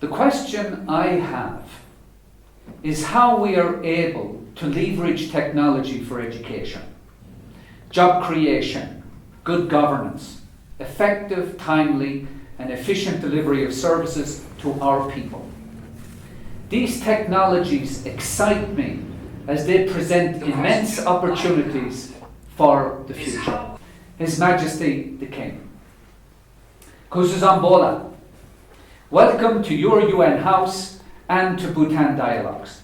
The question I have is how we are able to leverage technology for education, job creation, good governance, effective, timely, and efficient delivery of services to our people. These technologies excite me as they present immense opportunities for the future. His Majesty the King. Kusuzambola, welcome to your UN House and to Bhutan Dialogues.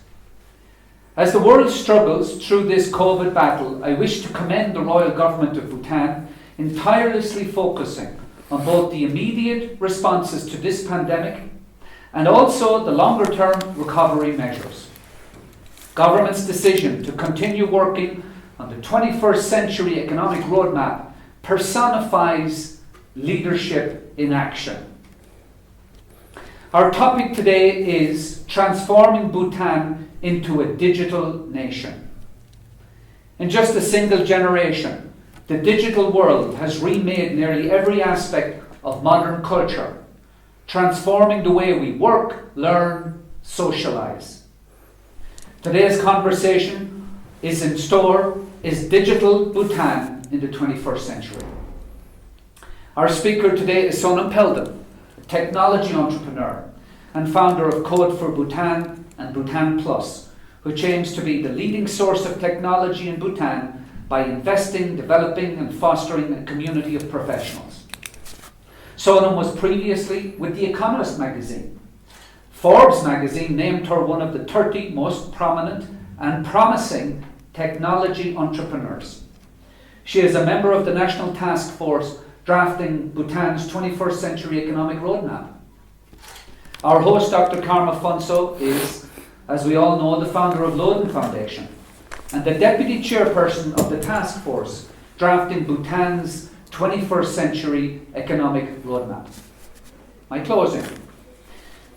As the world struggles through this COVID battle, I wish to commend the Royal Government of Bhutan in tirelessly focusing on both the immediate responses to this pandemic and also the longer-term recovery measures. Government's decision to continue working on the 21st century economic roadmap personifies leadership in action. Our topic today is transforming Bhutan into a digital nation. In just a single generation, the digital world has remade nearly every aspect of modern culture, transforming the way we work, learn, socialize. Today's conversation is in store, is digital Bhutan in the 21st century. Our speaker today is Sonam Pelden, a technology entrepreneur and founder of Code for Bhutan and Bhutan PLUS, which aims to be the leading source of technology in Bhutan by investing, developing and fostering a community of professionals. Sonam was previously with the Economist magazine. Forbes magazine named her one of the 30 most prominent and promising technology entrepreneurs. She is a member of the National Task Force drafting Bhutan's 21st century economic roadmap. Our host, Dr. Karma Phuntsho, is, as we all know, the founder of Loden Foundation and the deputy chairperson of the task force drafting Bhutan's 21st century economic roadmap. My closing.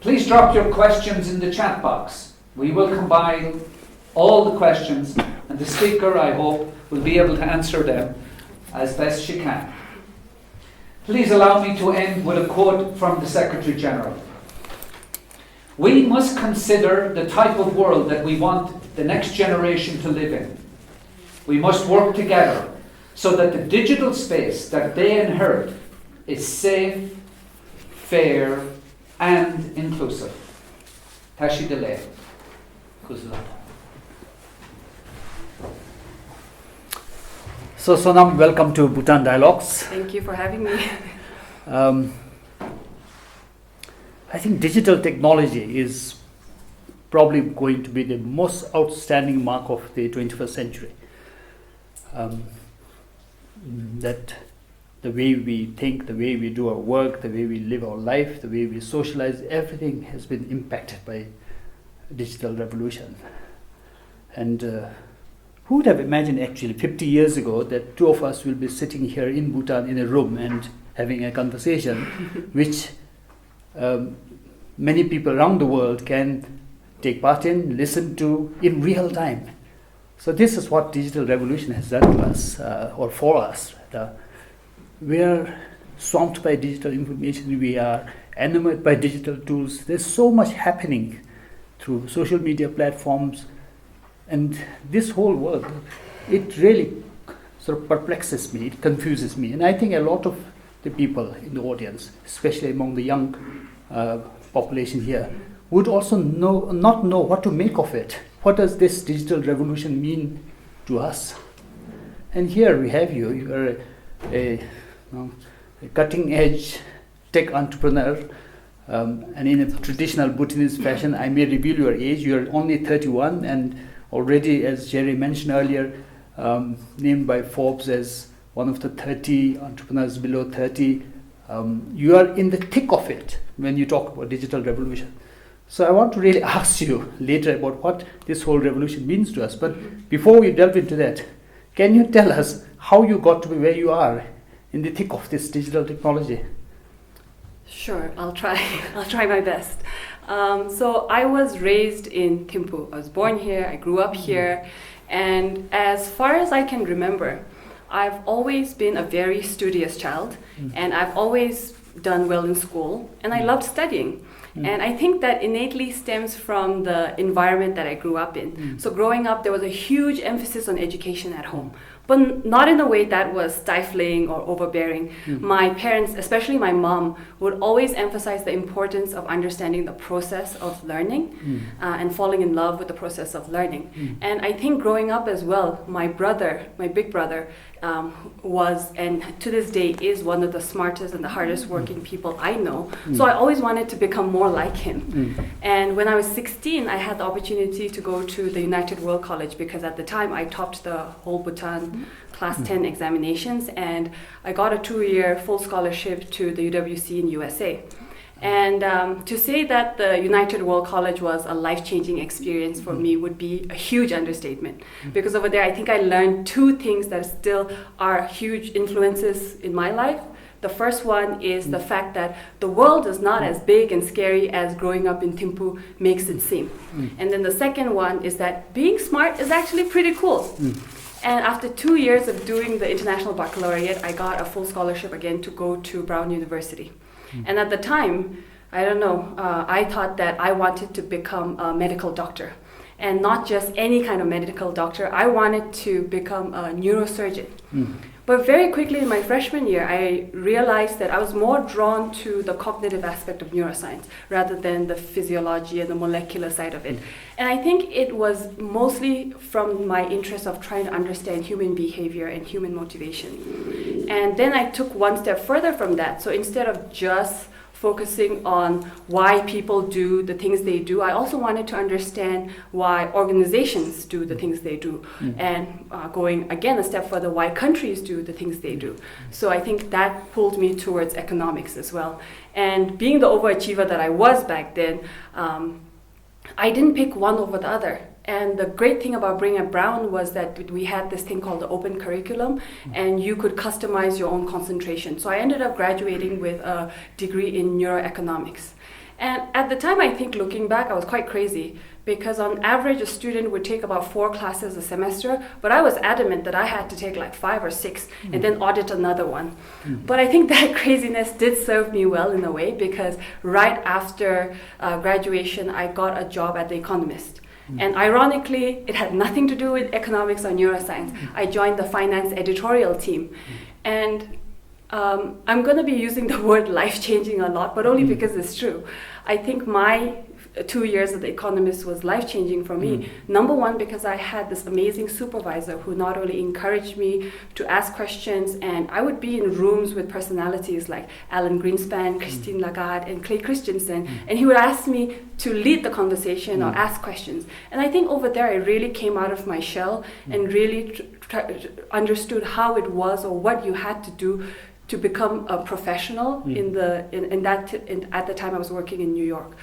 Please drop your questions in the chat box. We will compile all the questions and the speaker, I hope, will be able to answer them as best she can. Please allow me to end with a quote from the Secretary General. We must consider the type of world that we want the next generation to live in. We must work together so that the digital space that they inherit is safe, fair, and inclusive. Tashi Delay. So Sonam, welcome to Bhutan Dialogues. Thank you for having me. I think digital technology is probably going to be the most outstanding mark of the 21st century. That the way we think, the way we do our work, the way we live our life, the way we socialize, everything has been impacted by digital revolution. And who would have imagined actually 50 years ago that two of us will be sitting here in Bhutan in a room and having a conversation which many people around the world can take part in, listen to in real time. So this is what digital revolution has done to us, or for us. We are swamped by digital information, we are enamored by digital tools. There's so much happening through social media platforms, and this whole world, it really sort of perplexes me, it confuses me. And I think a lot of the people in the audience, especially among the young population here, would also not know what to make of it. What does this digital revolution mean to us? And here we have you. You are a cutting-edge tech entrepreneur, and in a traditional Bhutanese fashion, I may reveal your age. You are only 31, and already, as Jerry mentioned earlier, named by Forbes as one of the 30 entrepreneurs below 30. You are in the thick of it when you talk about digital revolution. So I want to really ask you later about what this whole revolution means to us. But before we delve into that, can you tell us how you got to be where you are in the thick of this digital technology? Sure, I'll try. I'll try my best. So I was raised in Thimphu. I was born here, I grew up here, and as far as I can remember, I've always been a very studious child, and I've always done well in school, and I loved studying. And I think that innately stems from the environment that I grew up in. So growing up, there was a huge emphasis on education at home, but not in a way that was stifling or overbearing. My parents, especially my mom, would always emphasize the importance of understanding the process of learning and falling in love with the process of learning. And I think growing up as well, my big brother, was, and to this day is, one of the smartest and the hardest working people I know. So I always wanted to become more like him. And when I was 16, I had the opportunity to go to the United World College, because at the time I topped the whole Bhutan Class 10 examinations, and I got a 2-year full scholarship to the UWC in USA. And to say that the United World College was a life-changing experience for me would be a huge understatement. Because over there, I think I learned 2 things that still are huge influences in my life. The first one is the fact that the world is not as big and scary as growing up in Thimphu makes it seem. And then the second one is that being smart is actually pretty cool. And after 2 years of doing the International Baccalaureate, I got a full scholarship again to go to Brown University. And at the time, I don't know, I thought that I wanted to become a medical doctor. And not just any kind of medical doctor, I wanted to become a neurosurgeon. But very quickly in my freshman year, I realized that I was more drawn to the cognitive aspect of neuroscience rather than the physiology and the molecular side of it. And I think it was mostly from my interest of trying to understand human behavior and human motivation. And then I took one step further from that. So instead of just focusing on why people do the things they do, I also wanted to understand why organizations do the things they do, and going again a step further, why countries do the things they do. So I think that pulled me towards economics as well. And being the overachiever that I was back then, I didn't pick one over the other. And the great thing about being at Brown was that we had this thing called the open curriculum, and you could customize your own concentration. So I ended up graduating with a degree in neuroeconomics. And at the time, I think looking back, I was quite crazy, because on average, a student would take about 4 classes a semester, but I was adamant that I had to take like 5 or 6 and then audit another one. But I think that craziness did serve me well in a way, because right after graduation, I got a job at the Economist. And ironically, it had nothing to do with economics or neuroscience. I joined the finance editorial team. And I'm going to be using the word life-changing a lot, but only because it's true. I think my 2 years at the Economist was life-changing for me. Number one, because I had this amazing supervisor who not only encouraged me to ask questions, and I would be in rooms with personalities like Alan Greenspan, Christine Lagarde, and Clay Christensen, and he would ask me to lead the conversation or ask questions. And I think over there I really came out of my shell and really understood how it was, or what you had to do to become a professional at the time I was working in New York.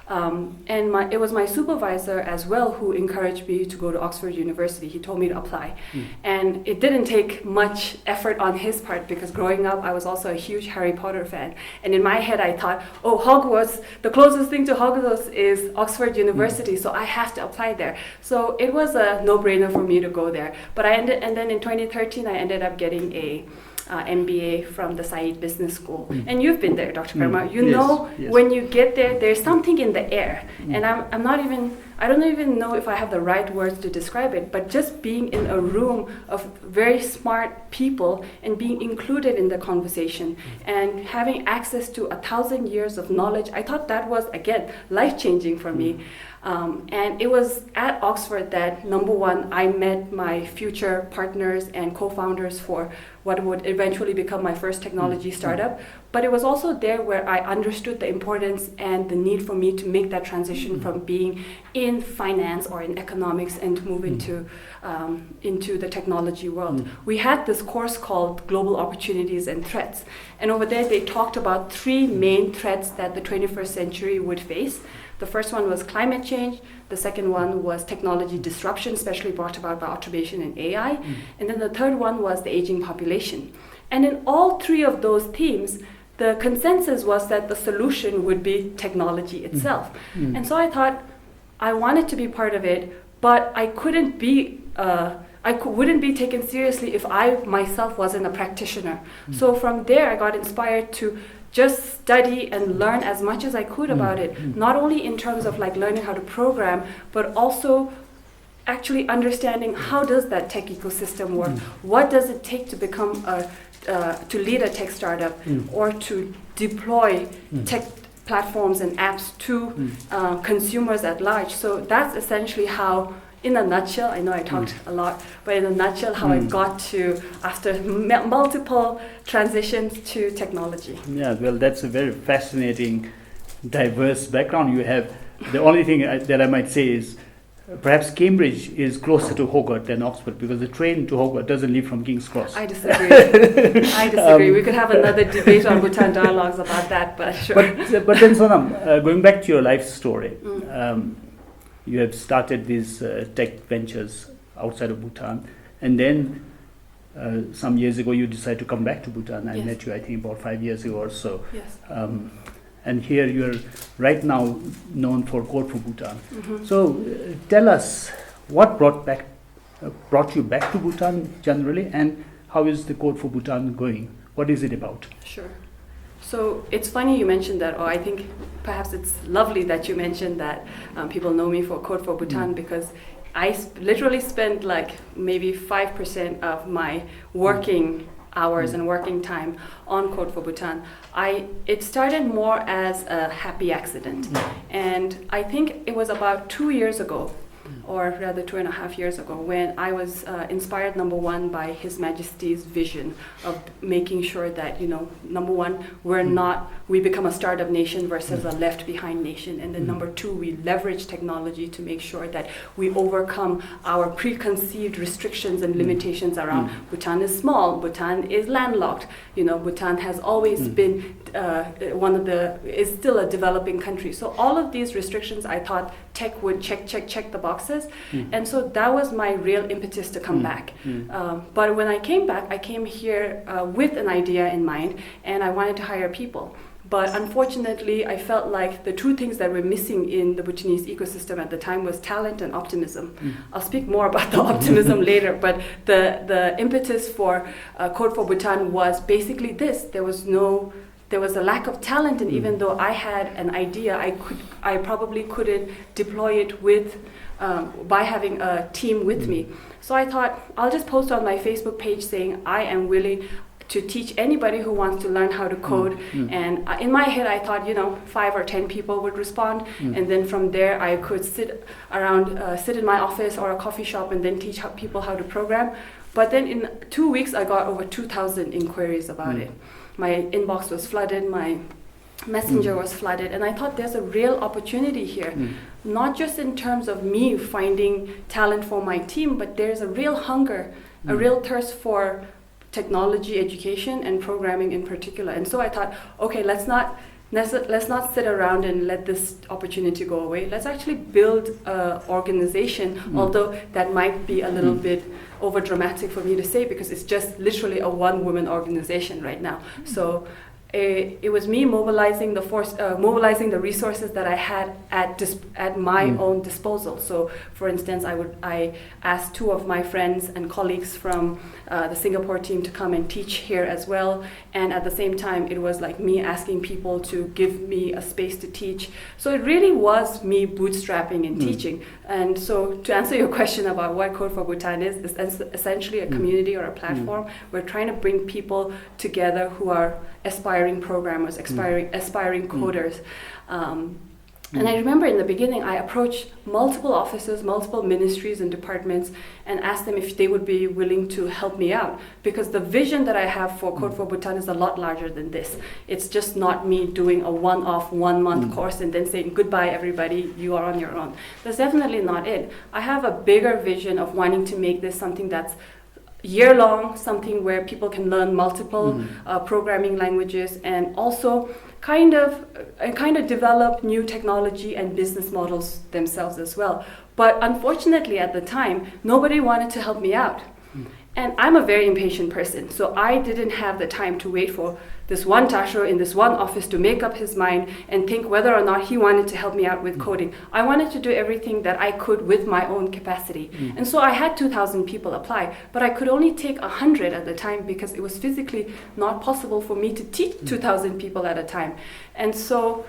And it was my supervisor as well who encouraged me to go to Oxford University. He told me to apply. And it didn't take much effort on his part, because growing up I was also a huge Harry Potter fan. And in my head I thought, oh, Hogwarts, the closest thing to Hogwarts is Oxford University, so I have to apply there. So it was a no-brainer for me to go there. But and then in 2013 I ended up getting a MBA from the Said Business School. And you've been there, Dr. Karma. You know, when you get there, there's something in the air. And I don't even know if I have the right words to describe it, but just being in a room of very smart people and being included in the conversation and having access to 1,000 years of knowledge, I thought that was, again, life-changing for me. And it was at Oxford that, number one, I met my future partners and co-founders for what would eventually become my first technology startup. But it was also there where I understood the importance and the need for me to make that transition from being in finance or in economics and move into the technology world. We had this course called Global Opportunities and Threats. And over there, they talked about 3 main threats that the 21st century would face. The first one was climate change. The second one was technology disruption, especially brought about by automation and AI. And then the third one was the aging population. And in all 3 of those themes, the consensus was that the solution would be technology itself. And so I thought I wanted to be part of it, but I couldn't be wouldn't be taken seriously if I myself wasn't a practitioner. So from there, I got inspired to just study and learn as much as I could about it, not only in terms of like learning how to program, but also actually understanding how does that tech ecosystem work, what does it take to become to lead a tech startup or to deploy tech platforms and apps to consumers at large. So that's essentially how, in a nutshell, I know I talked a lot, but in a nutshell, how I got to, after multiple transitions, to technology. Yeah, well, that's a very fascinating, diverse background you have. The only thing that I might say is perhaps Cambridge is closer to Hogwarts than Oxford, because the train to Hogwarts doesn't leave from King's Cross. I disagree. I disagree. We could have another debate on Bhutan Dialogues about that, but sure. But then, Sonam, going back to your life story, you have started these tech ventures outside of Bhutan, and then some years ago you decided to come back to Bhutan. I met you, I think, about 5 years ago or so. Yes. And here you're right now known for Code for Bhutan. So tell us what brought you back to Bhutan generally, and how is the Code for Bhutan going? What is it about? Sure. So it's funny you mentioned that, or I think perhaps it's lovely that you mentioned that people know me for Code for Bhutan, because I literally spent like maybe 5% of my working hours and working time on Code for Bhutan. It started more as a happy accident. And I think it was about 2 years ago, or rather 2.5 years ago, when I was inspired, number one, by His Majesty's vision of making sure that, number one, we become a startup nation versus a left behind nation. And then number two, we leverage technology to make sure that we overcome our preconceived restrictions and limitations around Bhutan is small, Bhutan is landlocked. Bhutan has always been is still a developing country. So all of these restrictions, I thought tech would check the boxes. And so that was my real impetus to come back. But when I came back, I came here with an idea in mind, and I wanted to hire people. But unfortunately, I felt like the two things that were missing in the Bhutanese ecosystem at the time was talent and optimism. I'll speak more about the optimism later, but the impetus for Code for Bhutan was basically this. There was a lack of talent, and even though I had an idea, I probably couldn't deploy it by having a team with me. So I thought, I'll just post on my Facebook page saying I am willing to teach anybody who wants to learn how to code. And in my head, I thought, 5 or 10 people would respond. And then from there, I could sit in my office or a coffee shop and then teach people how to program. But then in 2 weeks, I got over 2,000 inquiries about it. My inbox was flooded, my messenger was flooded, and I thought there's a real opportunity here, not just in terms of me finding talent for my team, but there's a real hunger, a real thirst for technology education and programming in particular. And so I thought, okay, let's not sit around and let this opportunity go away. Let's actually build an organization, although that might be a little bit over dramatic for me to say, because it's just literally a one-woman organization right now. So it was me mobilizing the resources that I had at my own disposal. So, for instance, I asked 2 of my friends and colleagues from the Singapore team to come and teach here as well. And at the same time, it was like me asking people to give me a space to teach. So it really was me bootstrapping and teaching. And so, to answer your question about what Code for Bhutan is, it's essentially a community or a platform. We're trying to bring people together who are aspiring programmers, aspiring coders. And I remember in the beginning, I approached multiple offices, multiple ministries and departments, and asked them if they would be willing to help me out. Because the vision that I have for Code for Bhutan is a lot larger than this. It's just not me doing a one-off, one-month course and then saying, goodbye, everybody, you are on your own. That's definitely not it. I have a bigger vision of wanting to make this something that's year-long, something where people can learn multiple programming languages, and also kind of develop new technology and business models themselves as well. But unfortunately, at the time, nobody wanted to help me out. And I'm a very impatient person, so I didn't have the time to wait for this one Tasho in this one office to make up his mind and think whether or not he wanted to help me out with coding. I wanted to do everything that I could with my own capacity. And so I had 2,000 people apply, but I could only take 100 at the time because it was physically not possible for me to teach 2,000 people at a time. And so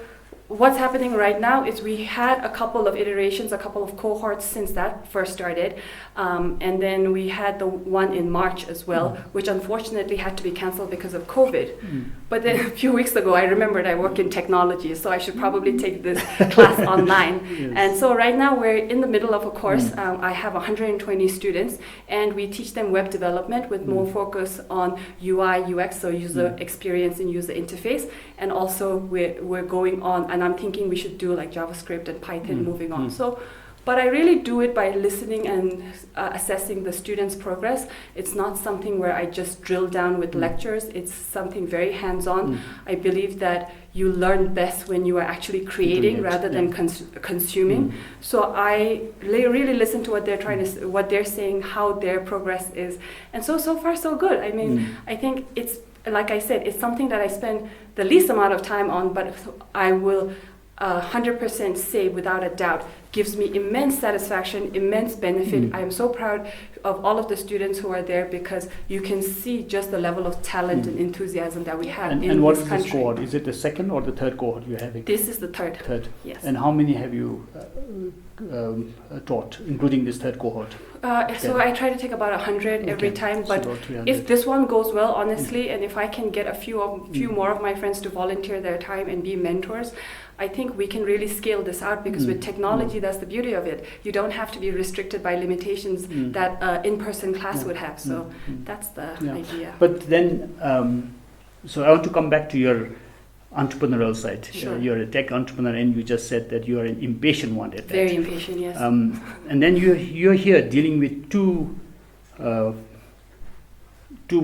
what's happening right now is we had a couple of iterations, a couple of cohorts since that first started. And then we had the one in March as well, which unfortunately had to be canceled because of COVID. But then a few weeks ago, I remembered I work in technology, so I should probably take this class online. Yes. And so right now we're in the middle of a course. I have 120 students, and we teach them web development with more focus on UI, UX, so user experience and user interface. And also we're going on, and I'm thinking we should do like JavaScript and Python moving on. So, but I really do it by listening and assessing the students' progress. It's not something where I just drill down with lectures. It's something very hands-on. I believe that you learn best when you are actually creating rather than consuming. So I really listen to what they're what they're saying, how their progress is, and so far so good. I mean, I think it's, like I said, it's something that I spend the least amount of time on, but I will 100% say without a doubt gives me immense satisfaction, immense benefit. I am so proud of all of the students who are there because you can see just the level of talent and enthusiasm that we have in this country. And what is this cohort? Is it the second or the third cohort you're having? This is the third. Third. Yes. And how many have you taught, including this third cohort? So I try to take about 100 every time, but if this one goes well, honestly, and if I can get a few more of my friends to volunteer their time and be mentors, I think we can really scale this out because with technology, that's the beauty of it. You don't have to be restricted by limitations that in-person class would have. So that's the idea. But then, so I want to come back to your entrepreneurial side. Sure. You're a tech entrepreneur, and you just said that you are an impatient one at that. Very impatient, yes. And then you're here dealing with two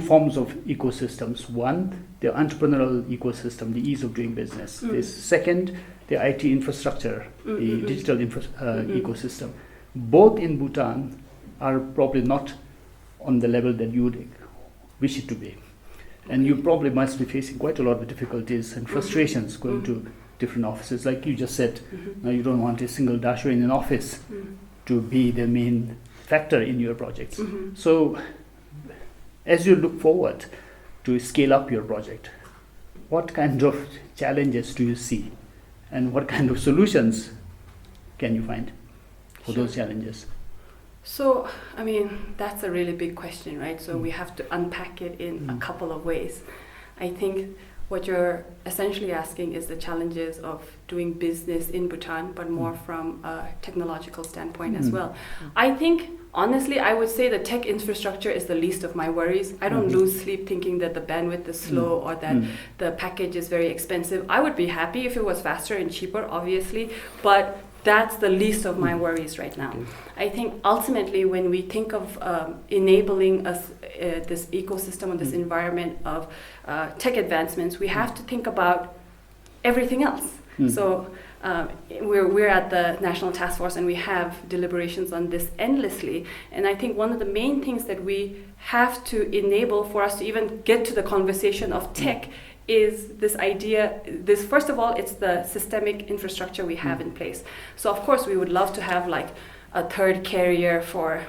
forms of ecosystems. One, the entrepreneurial ecosystem, the ease of doing business. This second, the IT infrastructure, the digital ecosystem. Both in Bhutan are probably not on the level that you would wish it to be. And you probably must be facing quite a lot of difficulties and frustrations going to different offices. Like you just said, now you don't want a single dasher in an office to be the main factor in your projects. So as you look forward to scale up your project, what kind of challenges do you see? And what kind of solutions can you find for those challenges? So, I mean, that's a really big question, right? So we have to unpack it in a couple of ways. I think what you're essentially asking is the challenges of doing business in Bhutan, but more from a technological standpoint as well. I think, honestly, I would say the tech infrastructure is the least of my worries. I don't lose sleep thinking that the bandwidth is slow or that the package is very expensive. I would be happy if it was faster and cheaper, obviously, but that's the least of my worries right now. I think ultimately when we think of enabling us this ecosystem or this environment of tech advancements, we have to think about everything else. So we're at the National Task Force and we have deliberations on this endlessly. And I think one of the main things that we have to enable for us to even get to the conversation of tech is this idea, first of all, it's the systemic infrastructure we have in place. So of course we would love to have like a third carrier for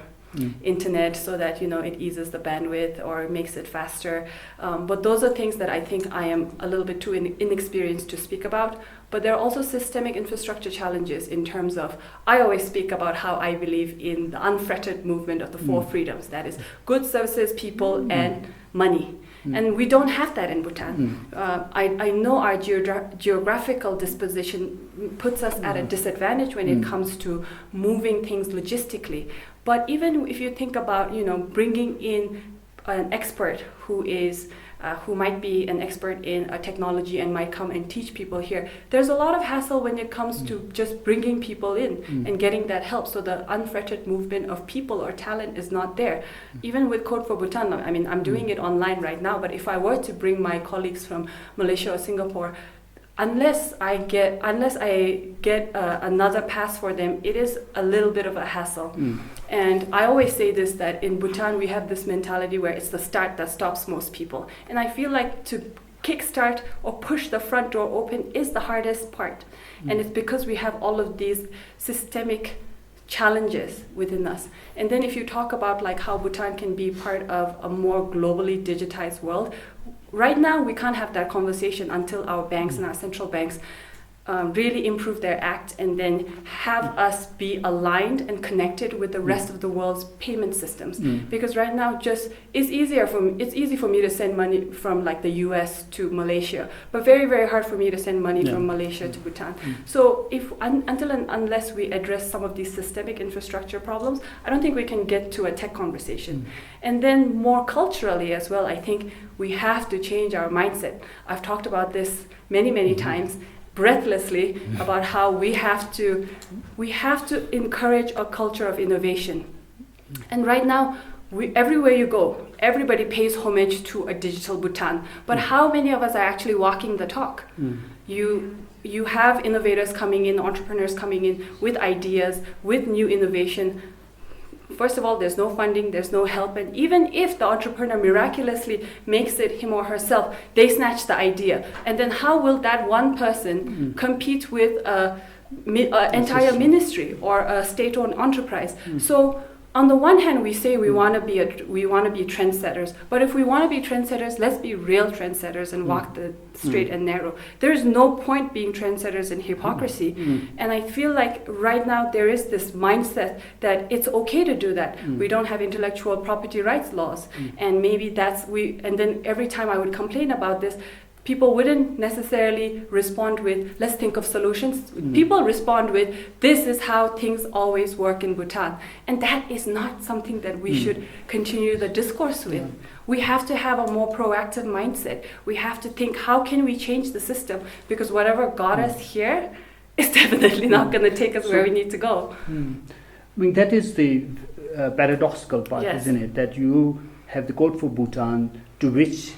internet so that, you know, it eases the bandwidth or makes it faster. But those are things that I think I am a little bit too inexperienced to speak about. But there are also systemic infrastructure challenges in terms of, I always speak about how I believe in the unfettered movement of the four freedoms. That is goods, services, people, and money. And we don't have that in Bhutan. I know our geographical disposition puts us at a disadvantage when it comes to moving things logistically. But even if you think about, you know, bringing in an expert who might be an expert in a technology and might come and teach people here, there's a lot of hassle when it comes to just bringing people in and getting that help. So the unfettered movement of people or talent is not there. Even with Code for Bhutan, I mean, I'm doing it online right now, but if I were to bring my colleagues from Malaysia or Singapore, unless I get another pass for them, it is a little bit of a hassle. And I always say this, that in Bhutan we have this mentality where it's the start that stops most people. And I feel like to kickstart or push the front door open is the hardest part. And it's because we have all of these systemic challenges within us. And then if you talk about like how Bhutan can be part of a more globally digitized world, right now we can't have that conversation until our banks and our central banks really improve their act and then have us be aligned and connected with the rest of the world's payment systems. Because right now it's easy for me to send money from like the US to Malaysia, but very, very hard for me to send money from Malaysia to Bhutan. So until and unless we address some of these systemic infrastructure problems, I don't think we can get to a tech conversation. And then more culturally as well, I think we have to change our mindset. I've talked about this many, many times, breathlessly, about how we have to encourage a culture of innovation. And right now, everywhere you go, everybody pays homage to a digital Bhutan. But how many of us are actually walking the talk? You have innovators coming in, entrepreneurs coming in with ideas, with new innovation. First of all, there's no funding, there's no help, and even if the entrepreneur miraculously makes it him or herself, they snatch the idea. And then how will that one person compete with an entire ministry or a state-owned enterprise? So on the one hand, we say we want to be trendsetters, but if we want to be trendsetters, let's be real trendsetters and walk the straight and narrow. There's no point being trendsetters in hypocrisy. And I feel like right now there is this mindset that it's okay to do that. We don't have intellectual property rights laws, and maybe and then every time I would complain about this, people wouldn't necessarily respond with, let's think of solutions. People respond with, this is how things always work in Bhutan. And that is not something that we should continue the discourse with. We have to have a more proactive mindset. We have to think, how can we change the system? Because whatever got us here is definitely not going to take us where we need to go. I mean, that is the paradoxical part, isn't it? That you have the Code for Bhutan, to which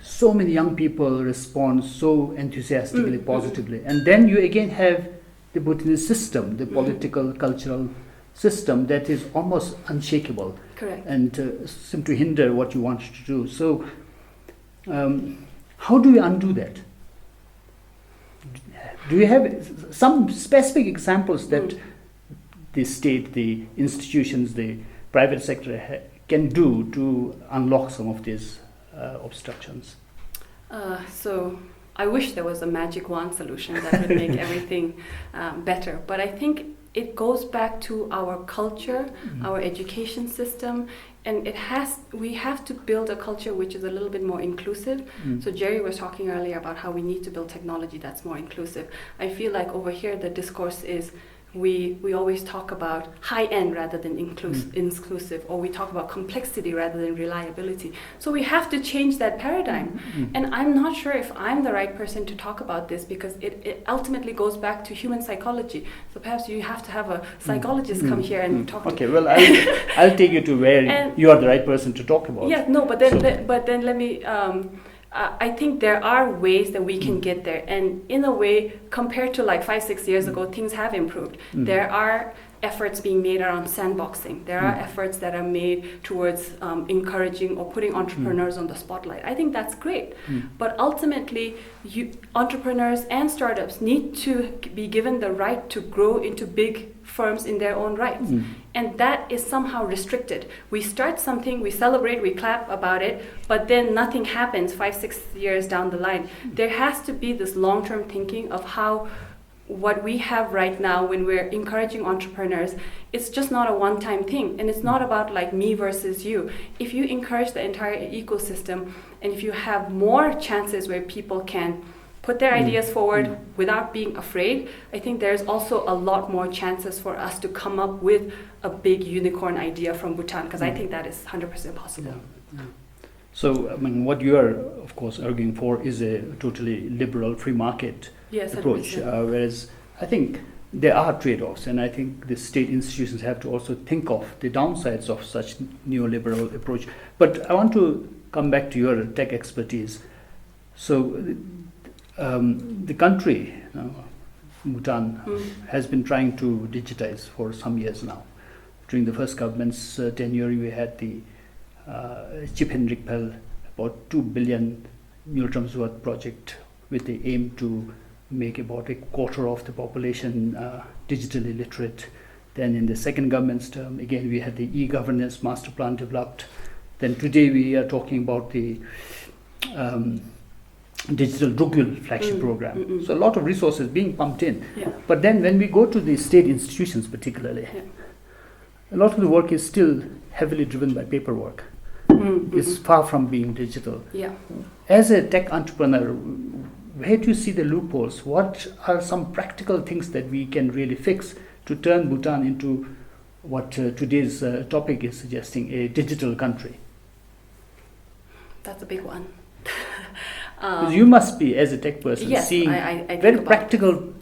so many young people respond so enthusiastically, positively. And then you again have the Bhutanese system, the political, cultural system that is almost unshakable. Correct. And seem to hinder what you wanted to do. So how do we undo that? Do you have some specific examples that the state, the institutions, the private sector can do to unlock some of these obstructions? So I wish there was a magic wand solution that would make everything better. But I think it goes back to our culture, our education system, and we have to build a culture which is a little bit more inclusive. So Jerry was talking earlier about how we need to build technology that's more inclusive. I feel like over here the discourse is we always talk about high-end rather than inclusive, or we talk about complexity rather than reliability. So we have to change that paradigm. And I'm not sure if I'm the right person to talk about this, because it ultimately goes back to human psychology. So perhaps you have to have a psychologist come here and talk to. Okay, well, I'll take you to where you are the right person to talk about. Yeah, no, but then let me... I think there are ways that we can get there, and in a way, compared to like 5-6 years ago, things have improved. There are efforts being made around sandboxing. There are efforts that are made towards encouraging or putting entrepreneurs on the spotlight. I think that's great. But ultimately, entrepreneurs and startups need to be given the right to grow into big firms in their own rights. And that is somehow restricted. We start something, we celebrate, we clap about it, but then nothing happens 5-6 years down the line. There has to be this long-term thinking of how what we have right now when we're encouraging entrepreneurs, it's just not a one-time thing. And it's not about like me versus you. If you encourage the entire ecosystem, and if you have more chances where people can put their ideas forward without being afraid, I think there's also a lot more chances for us to come up with a big unicorn idea from Bhutan, because I think that is 100% possible. So, I mean, what you are, of course, arguing for is a totally liberal free market approach, whereas I think there are trade-offs, and I think the state institutions have to also think of the downsides of such neoliberal approach. But I want to come back to your tech expertise. So the country, Bhutan, has been trying to digitize for some years now. During the first government's tenure, we had the Chief Henrik-Pel, about 2 billion Neurotrums worth project with the aim to make about a quarter of the population digitally literate. Then in the second government's term, again, we had the e-governance master plan developed. Then today we are talking about the digital Drugyul flagship program. So a lot of resources being pumped in. Yeah. But then when we go to the state institutions particularly, a lot of the work is still heavily driven by paperwork. It's far from being digital. Yeah. As a tech entrepreneur, where do you see the loopholes? What are some practical things that we can really fix to turn Bhutan into what today's topic is suggesting, a digital country? That's a big one. Because you must be, as a tech person, yes, seeing I very practical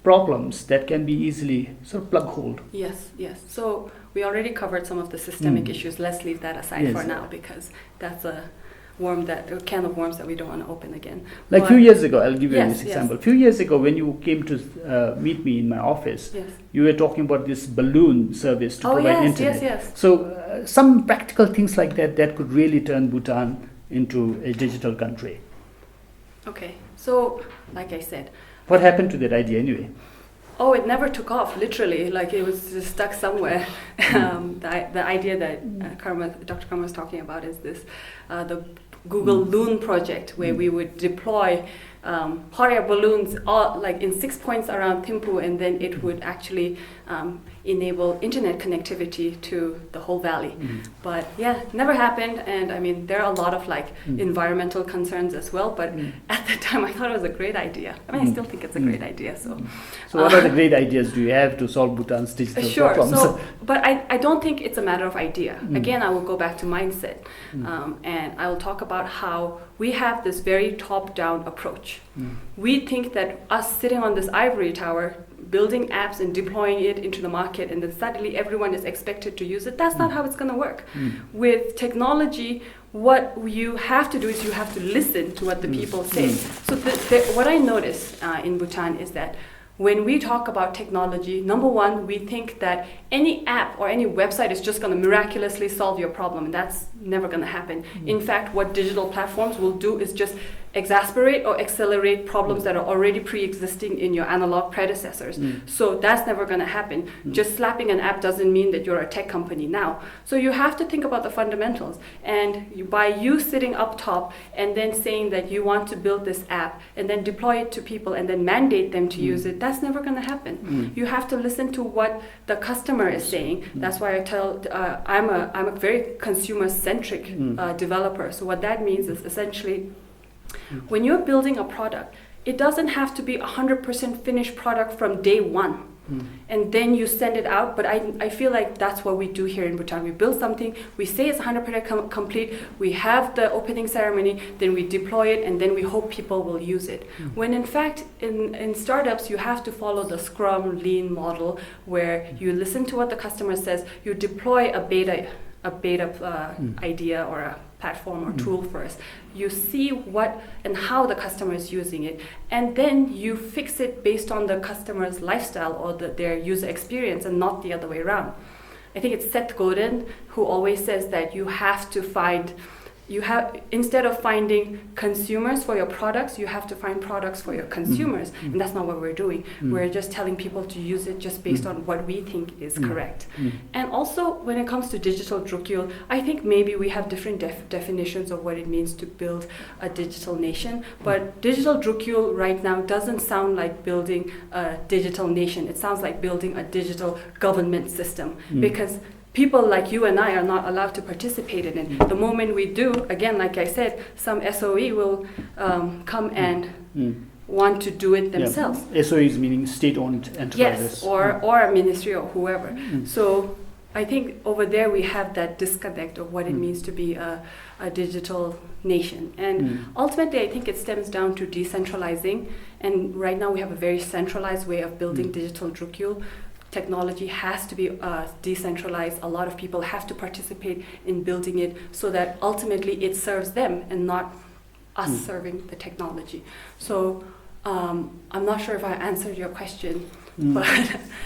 problems that can be easily sort of plug holed. Yes. So we already covered some of the systemic issues. Let's leave that aside for now, because that's a can of worms that we don't want to open again. Like a few years ago, I'll give you Yes, this example. A few years ago, when you came to meet me in my office, you were talking about this balloon service to provide internet. Yes. So some practical things like that could really turn Bhutan into a digital country. Okay, so like I said, what happened to that idea anyway? Oh, it never took off, literally. Like it was just stuck somewhere. The idea that Dr. Karma was talking about is this, the Google Loon project, where we would deploy hot air balloons all, like in 6 points around Thimphu, and then it would actually enable internet connectivity to the whole valley. But yeah, never happened. And I mean, there are a lot of like environmental concerns as well. But at the time, I thought it was a great idea. I mean, I still think it's a great idea. So what are the great ideas do you have to solve Bhutan's digital problems? So, but I don't think it's a matter of idea. Again, I will go back to mindset, and I will talk about how we have this very top-down approach. We think that us sitting on this ivory tower, building apps and deploying it into the market, and then suddenly everyone is expected to use it, that's not how it's going to work. With technology, what you have to do is you have to listen to what the people say. So what I notice in Bhutan is that when we talk about technology, number one, we think that any app or any website is just going to miraculously solve your problem, and that's never going to happen. In fact, what digital platforms will do is just exacerbate or accelerate problems that are already pre-existing in your analog predecessors. So that's never going to happen. Just slapping an app doesn't mean that you're a tech company now. So you have to think about the fundamentals. And by you sitting up top and then saying that you want to build this app and then deploy it to people and then mandate them to use it, that's never going to happen. You have to listen to what the customer is saying. That's why I tell, I'm a very consumer-centric developer. So what that means is essentially, when you're building a product, it doesn't have to be 100% finished product from day one. And then you send it out. But I feel like that's what we do here in Bhutan. We build something, we say it's 100% complete, we have the opening ceremony, then we deploy it, and then we hope people will use it. When in fact, in startups, you have to follow the Scrum Lean model, where you listen to what the customer says, you deploy a beta idea or a platform or tool first. You see what and how the customer is using it, and then you fix it based on the customer's lifestyle or their user experience, and not the other way around. I think it's Seth Godin who always says that instead of finding consumers for your products, you have to find products for your consumers. And that's not what we're doing. We're just telling people to use it just based on what we think is correct. And also, when it comes to digital Drugyul, I think maybe we have different definitions of what it means to build a digital nation. But digital Drugyul right now doesn't sound like building a digital nation. It sounds like building a digital government system, because people like you and I are not allowed to participate in it. The moment we do, again, like I said, some SOE will come and want to do it themselves. SOEs meaning state-owned enterprises. Yes, or a ministry or whoever. So I think over there we have that disconnect of what it means to be a digital nation. And ultimately, I think it stems down to decentralizing. And right now we have a very centralized way of building digital Drugyul. Technology has to be decentralized. A lot of people have to participate in building it so that ultimately it serves them and not us serving the technology. So I'm not sure if I answered your question, but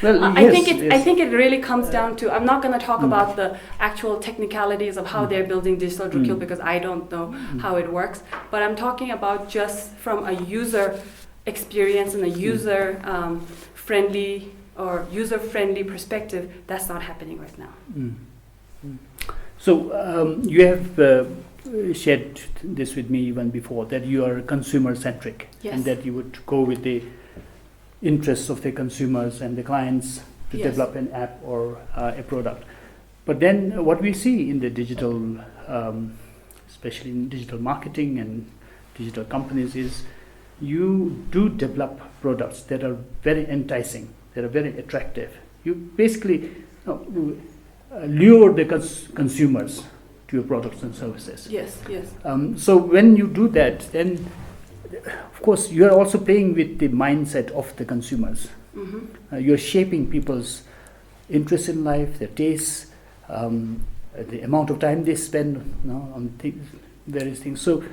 Well, I think it really comes down to, I'm not going to talk about the actual technicalities of how they're building digital rupee because I don't know how it works, but I'm talking about just from a user experience and a user friendly or user-friendly perspective. That's not happening right now. So you have shared this with me even before, that you are consumer-centric, Yes. and that you would go with the interests of the consumers and the clients to Yes. develop an app or a product. But then what we see in the digital, especially in digital marketing and digital companies, is you do develop products that are very enticing, that are very attractive. You basically lure the consumers to your products and services. Yes, yes. So when you do that, then of course you are also playing with the mindset of the consumers. You're shaping people's interest in life, their tastes, the amount of time they spend on various things. So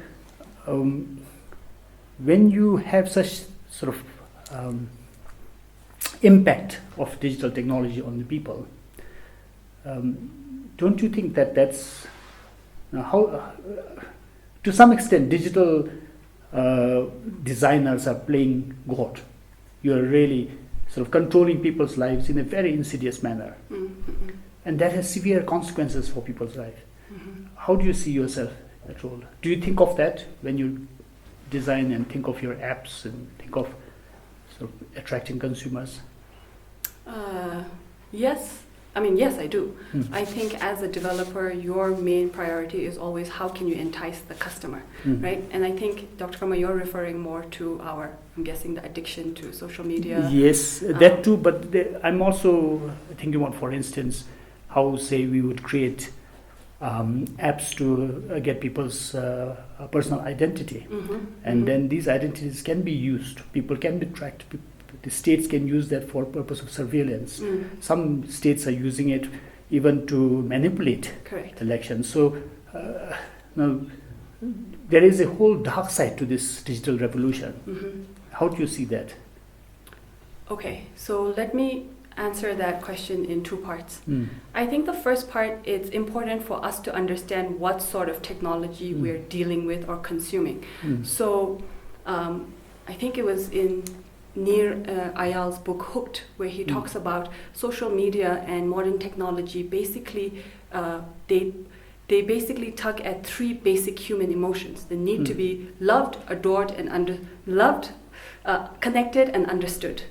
when you have such sort of impact of digital technology on the people, don't you think that that's how, to some extent, digital designers are playing God? You are really sort of controlling people's lives in a very insidious manner, and that has severe consequences for people's life. How do you see yourself in that role? Do you think of that when you design and think of your apps and think of sort of attracting consumers? Yes. I mean, yes, I do. I think as a developer, your main priority is always how can you entice the customer, right? And I think, Dr. Karma, you're referring more to I'm guessing, the addiction to social media. Yes, that too, but I'm also thinking about, for instance, how, say, we would create apps to get people's personal identity. And then these identities can be used. People can be tracked. The states can use that for purpose of surveillance. Some states are using it even to manipulate elections. So now there is a whole dark side to this digital revolution. How do you see that? Okay, so let me answer that question in two parts. I think the first part, it's important for us to understand what sort of technology we're dealing with or consuming. So I think it was in Nir Eyal's book Hooked, where he talks about social media and modern technology. Basically, they basically tug at three basic human emotions: the need to be loved, adored, and connected and understood.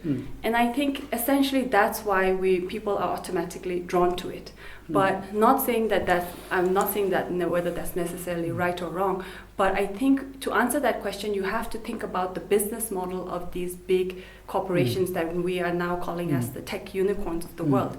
And I think essentially that's why people are automatically drawn to it. But I'm not saying that whether that's necessarily right or wrong. But I think to answer that question, you have to think about the business model of these big corporations that we are now calling as the tech unicorns of the world.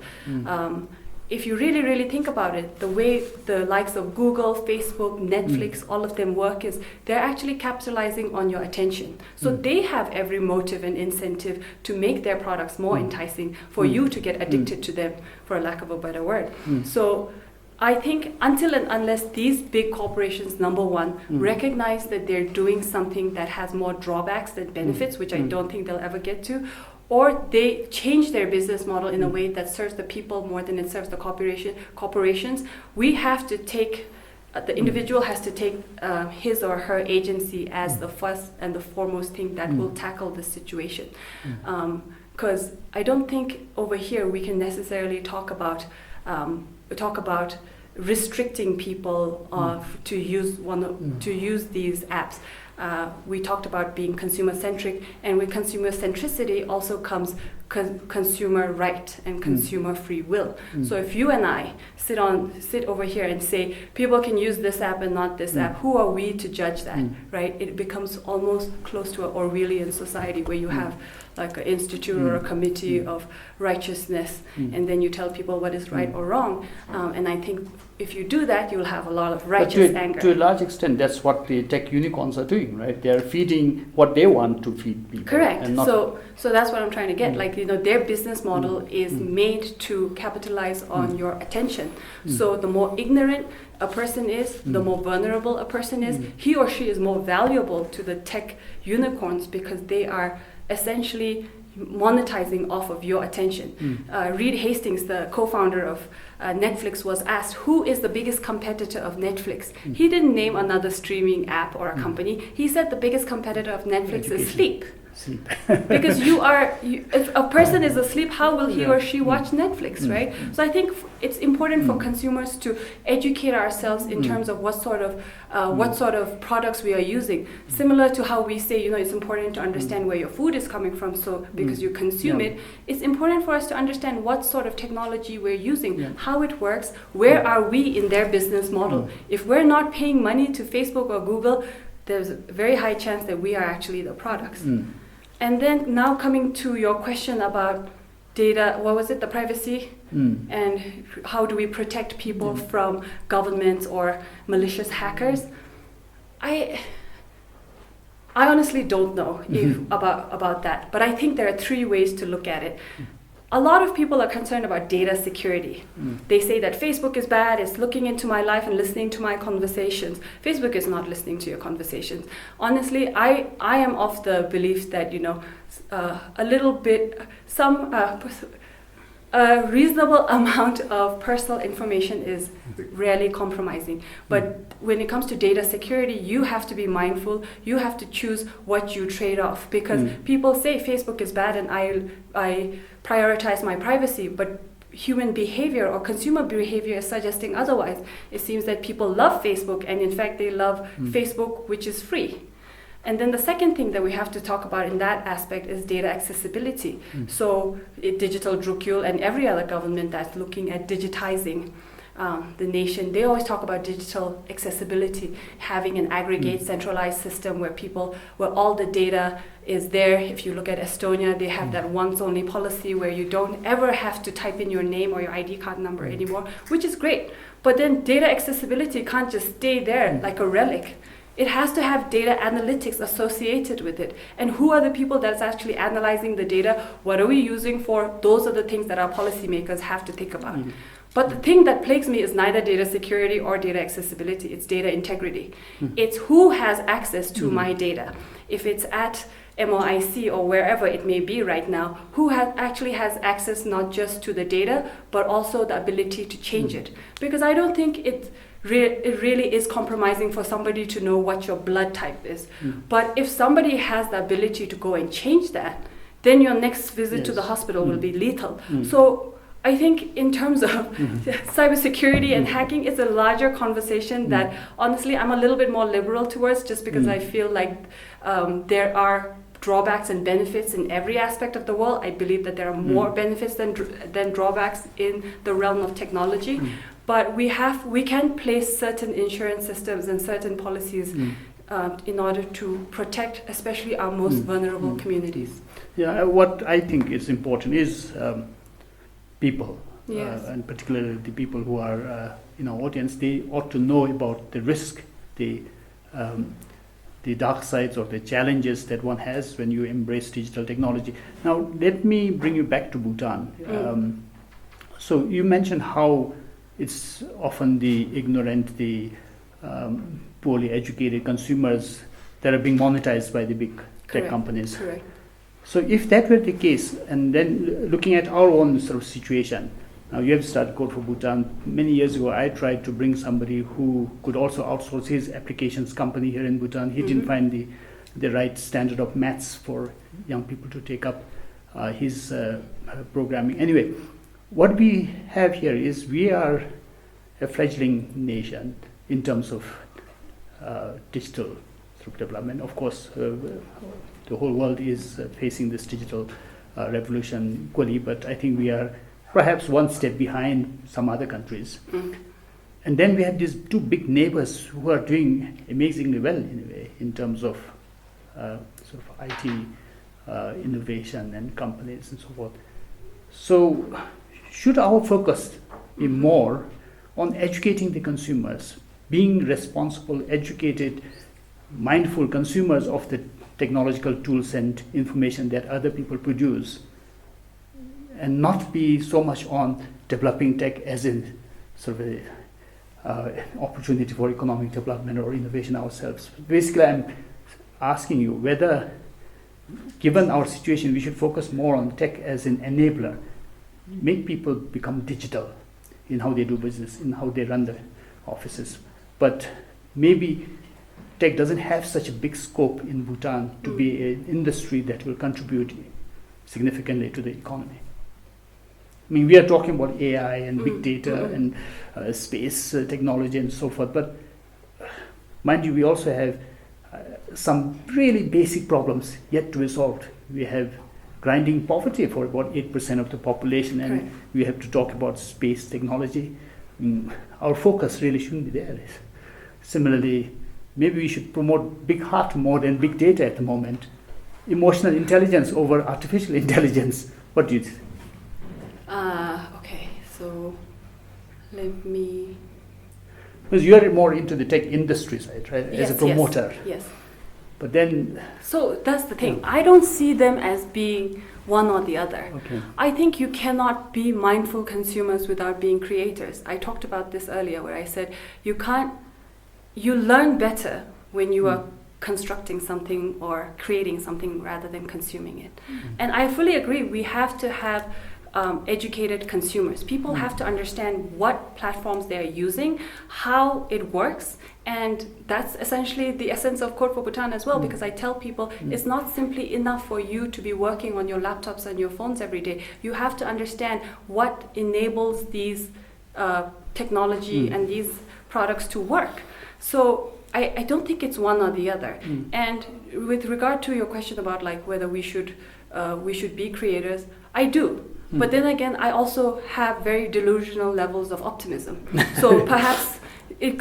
If you really, really think about it, the way the likes of Google, Facebook, Netflix, all of them work is they're actually capitalizing on your attention. So they have every motive and incentive to make their products more enticing for you to get addicted to them, for lack of a better word. So I think until and unless these big corporations, number one, recognize that they're doing something that has more drawbacks than benefits, which I don't think they'll ever get to, or they change their business model in a way that serves the people more than it serves the corporations, we have to take, the individual has to take his or her agency as the first and the foremost thing that will tackle this situation. Because I don't think over here we can necessarily talk about restricting people to use these apps. We talked about being consumer-centric, and with consumer centricity also comes consumer right and consumer free will. So if you and I sit over here and say people can use this app and not this app, who are we to judge that, right? It becomes almost close to an Orwellian society where you have like an institute or a committee of righteousness, and then you tell people what is right or wrong. And I think if you do that, you'll have a lot of righteous anger. To a large extent, that's what the tech unicorns are doing, right? They're feeding what they want to feed people. Correct. And not So that's what I'm trying to get. Like, their business model is made to capitalize on your attention. So the more ignorant a person is, the more vulnerable a person is, he or she is more valuable to the tech unicorns because they are essentially monetizing off of your attention. Reed Hastings, the co-founder of Netflix, was asked who is the biggest competitor of Netflix. He didn't name another streaming app or a company. He said the biggest competitor of Netflix is sleep. Because if a person is asleep, how will he or she watch Netflix, right? So I think it's important for consumers to educate ourselves in terms of what sort of products we are using. Similar to how we say, it's important to understand where your food is coming from, so because you consume it, it's important for us to understand what sort of technology we're using, how it works, where are we in their business model. If we're not paying money to Facebook or Google, there's a very high chance that we are actually the products. And then now coming to your question about data, what was it, the privacy? And how do we protect people from governments or malicious hackers? I honestly don't know about that, but I think there are three ways to look at it. A lot of people are concerned about data security. They say that Facebook is bad, it's looking into my life and listening to my conversations. Facebook is not listening to your conversations. Honestly, I am of the belief that, a little bit, a reasonable amount of personal information is rarely compromising. But when it comes to data security, you have to be mindful. You have to choose what you trade off, because people say Facebook is bad and I prioritize my privacy, but human behavior or consumer behavior is suggesting otherwise. It seems that people love Facebook, and in fact they love Facebook, which is free. And then the second thing that we have to talk about in that aspect is data accessibility. So Digital Drukgyal and every other government that's looking at digitizing the nation, they always talk about digital accessibility, having an aggregate centralized system where all the data is there. If you look at Estonia, they have that once only policy where you don't ever have to type in your name or your ID card number anymore, which is great. But then data accessibility can't just stay there like a relic. It has to have data analytics associated with it. And who are the people that's actually analyzing the data? What are we using for? Those are the things that our policymakers have to think about. But the thing that plagues me is neither data security or data accessibility. It's data integrity. It's who has access to my data. If it's at MOIC or wherever it may be right now, who actually has access not just to the data, but also the ability to change it. Because I don't think it really is compromising for somebody to know what your blood type is. But if somebody has the ability to go and change that, then your next visit to the hospital will be lethal. So I think in terms of cybersecurity and hacking, it's a larger conversation that honestly I'm a little bit more liberal towards, just because I feel like there are drawbacks and benefits in every aspect of the world. I believe that there are more benefits than drawbacks in the realm of technology. But we can place certain insurance systems and certain policies in order to protect especially our most vulnerable communities. Yeah, what I think is important is people, and particularly the people who are in our audience. They ought to know about the risk, the dark sides or the challenges that one has when you embrace digital technology. Now, let me bring you back to Bhutan. So you mentioned how it's often the ignorant, the poorly educated consumers that are being monetized by the big tech companies. Correct. So if that were the case, and then looking at our own sort of situation, now you have started Code for Bhutan. Many years ago, I tried to bring somebody who could also outsource his applications company here in Bhutan. He didn't find the right standard of maths for young people to take up his programming. Anyway, what we have here is we are a fledgling nation in terms of digital sort of development. Of course, the whole world is facing this digital revolution equally, but I think we are perhaps one step behind some other countries. And then we have these two big neighbors who are doing amazingly well in a way in terms of sort of IT innovation and companies and so forth. So should our focus be more on educating the consumers, being responsible, educated, mindful consumers of the technological tools and information that other people produce, and not be so much on developing tech as in sort of an opportunity for economic development or innovation ourselves? Basically, I'm asking you whether, given our situation, we should focus more on tech as an enabler, make people become digital in how they do business, in how they run the offices. But maybe tech doesn't have such a big scope in Bhutan to be an industry that will contribute significantly to the economy. I mean, we are talking about AI and big data and space technology and so forth, but mind you, we also have some really basic problems yet to be solved. We have grinding poverty for about 8% of the population, and we have to talk about space technology. Our focus really shouldn't be there. Similarly, maybe we should promote big heart more than big data at the moment. Emotional intelligence over artificial intelligence. What do you think? Okay, so let me... Because you are more into the tech industry side, right? Yes, as a promoter. Yes. But then... So that's the thing. I don't see them as being one or the other. Okay. I think you cannot be mindful consumers without being creators. I talked about this earlier where I said you learn better when you are constructing something or creating something rather than consuming it. And I fully agree, we have to have educated consumers. People have to understand what platforms they're using, how it works, and that's essentially the essence of Code for Bhutan as well, because I tell people it's not simply enough for you to be working on your laptops and your phones every day. You have to understand what enables these technology and these products to work. So I don't think it's one or the other. And with regard to your question about like whether we should be creators, I do. But then again, I also have very delusional levels of optimism. So perhaps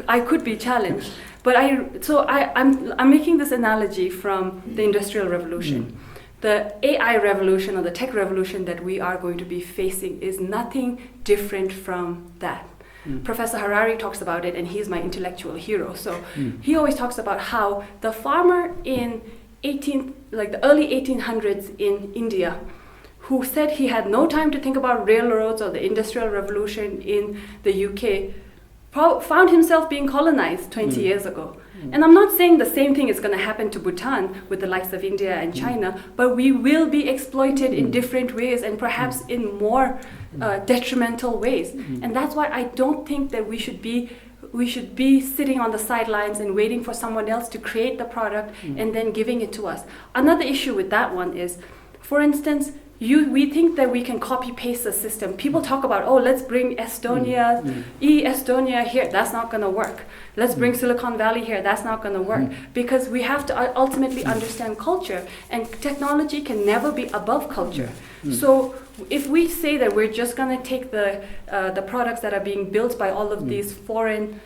I could be challenged. But I'm making this analogy from the Industrial Revolution. The AI revolution or the tech revolution that we are going to be facing is nothing different from that. Professor Harari talks about it, and he's my intellectual hero. So he always talks about how the farmer in the early 1800s in India, who said he had no time to think about railroads or the Industrial Revolution in the UK, found himself being colonized 20 years ago. And I'm not saying the same thing is going to happen to Bhutan with the likes of India and China, but we will be exploited in different ways and perhaps in more detrimental ways. And that's why I don't think that we should be sitting on the sidelines and waiting for someone else to create the product and then giving it to us. Another issue with that one is, for instance, we think that we can copy-paste the system. People talk about, let's bring Estonia here. That's not going to work. Let's bring Silicon Valley here. That's not going to work. Because we have to ultimately understand culture. And technology can never be above culture. So if we say that we're just going to take the products that are being built by all of these foreign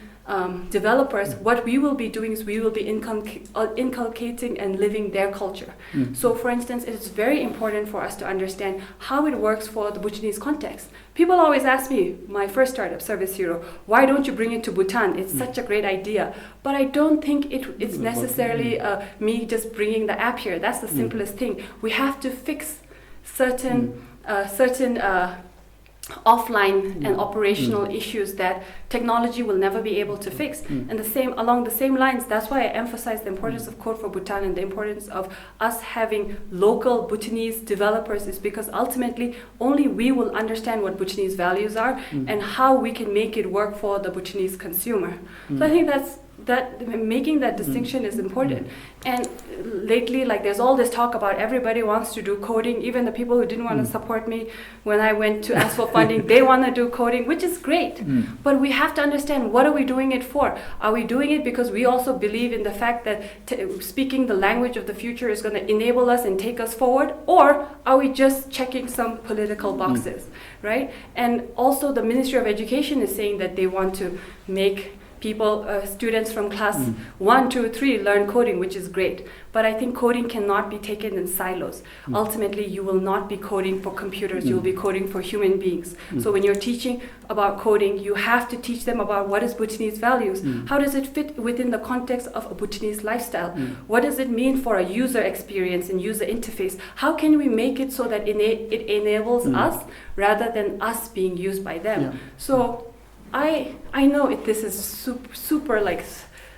developers, what we will be doing is we will be inculcating and living their culture. So for instance, it's very important for us to understand how it works for the Bhutanese context. People always ask me, my first startup, ServisHero, why don't you bring it to Bhutan? It's such a great idea. But I don't think it's necessarily me just bringing the app here. That's the simplest thing. We have to fix certain offline and operational issues that technology will never be able to fix. And along the same lines, that's why I emphasize the importance of Code for Bhutan and the importance of us having local Bhutanese developers, is because ultimately only we will understand what Bhutanese values are and how we can make it work for the Bhutanese consumer. So I think that making that distinction is important. And lately, there's all this talk about everybody wants to do coding. Even the people who didn't want to support me when I went to ask for funding, they want to do coding, which is great. But we have to understand, what are we doing it for? Are we doing it because we also believe in the fact that speaking the language of the future is going to enable us and take us forward? Or are we just checking some political boxes, right? And also the Ministry of Education is saying that they want to make students from class 1, 2, 3 learn coding, which is great. But I think coding cannot be taken in silos. Ultimately, you will not be coding for computers, you'll be coding for human beings. So when you're teaching about coding, you have to teach them about what is Bhutanese values. How does it fit within the context of a Bhutanese lifestyle? What does it mean for a user experience and user interface? How can we make it so that it enables us rather than us being used by them? Yeah. So I know this is super like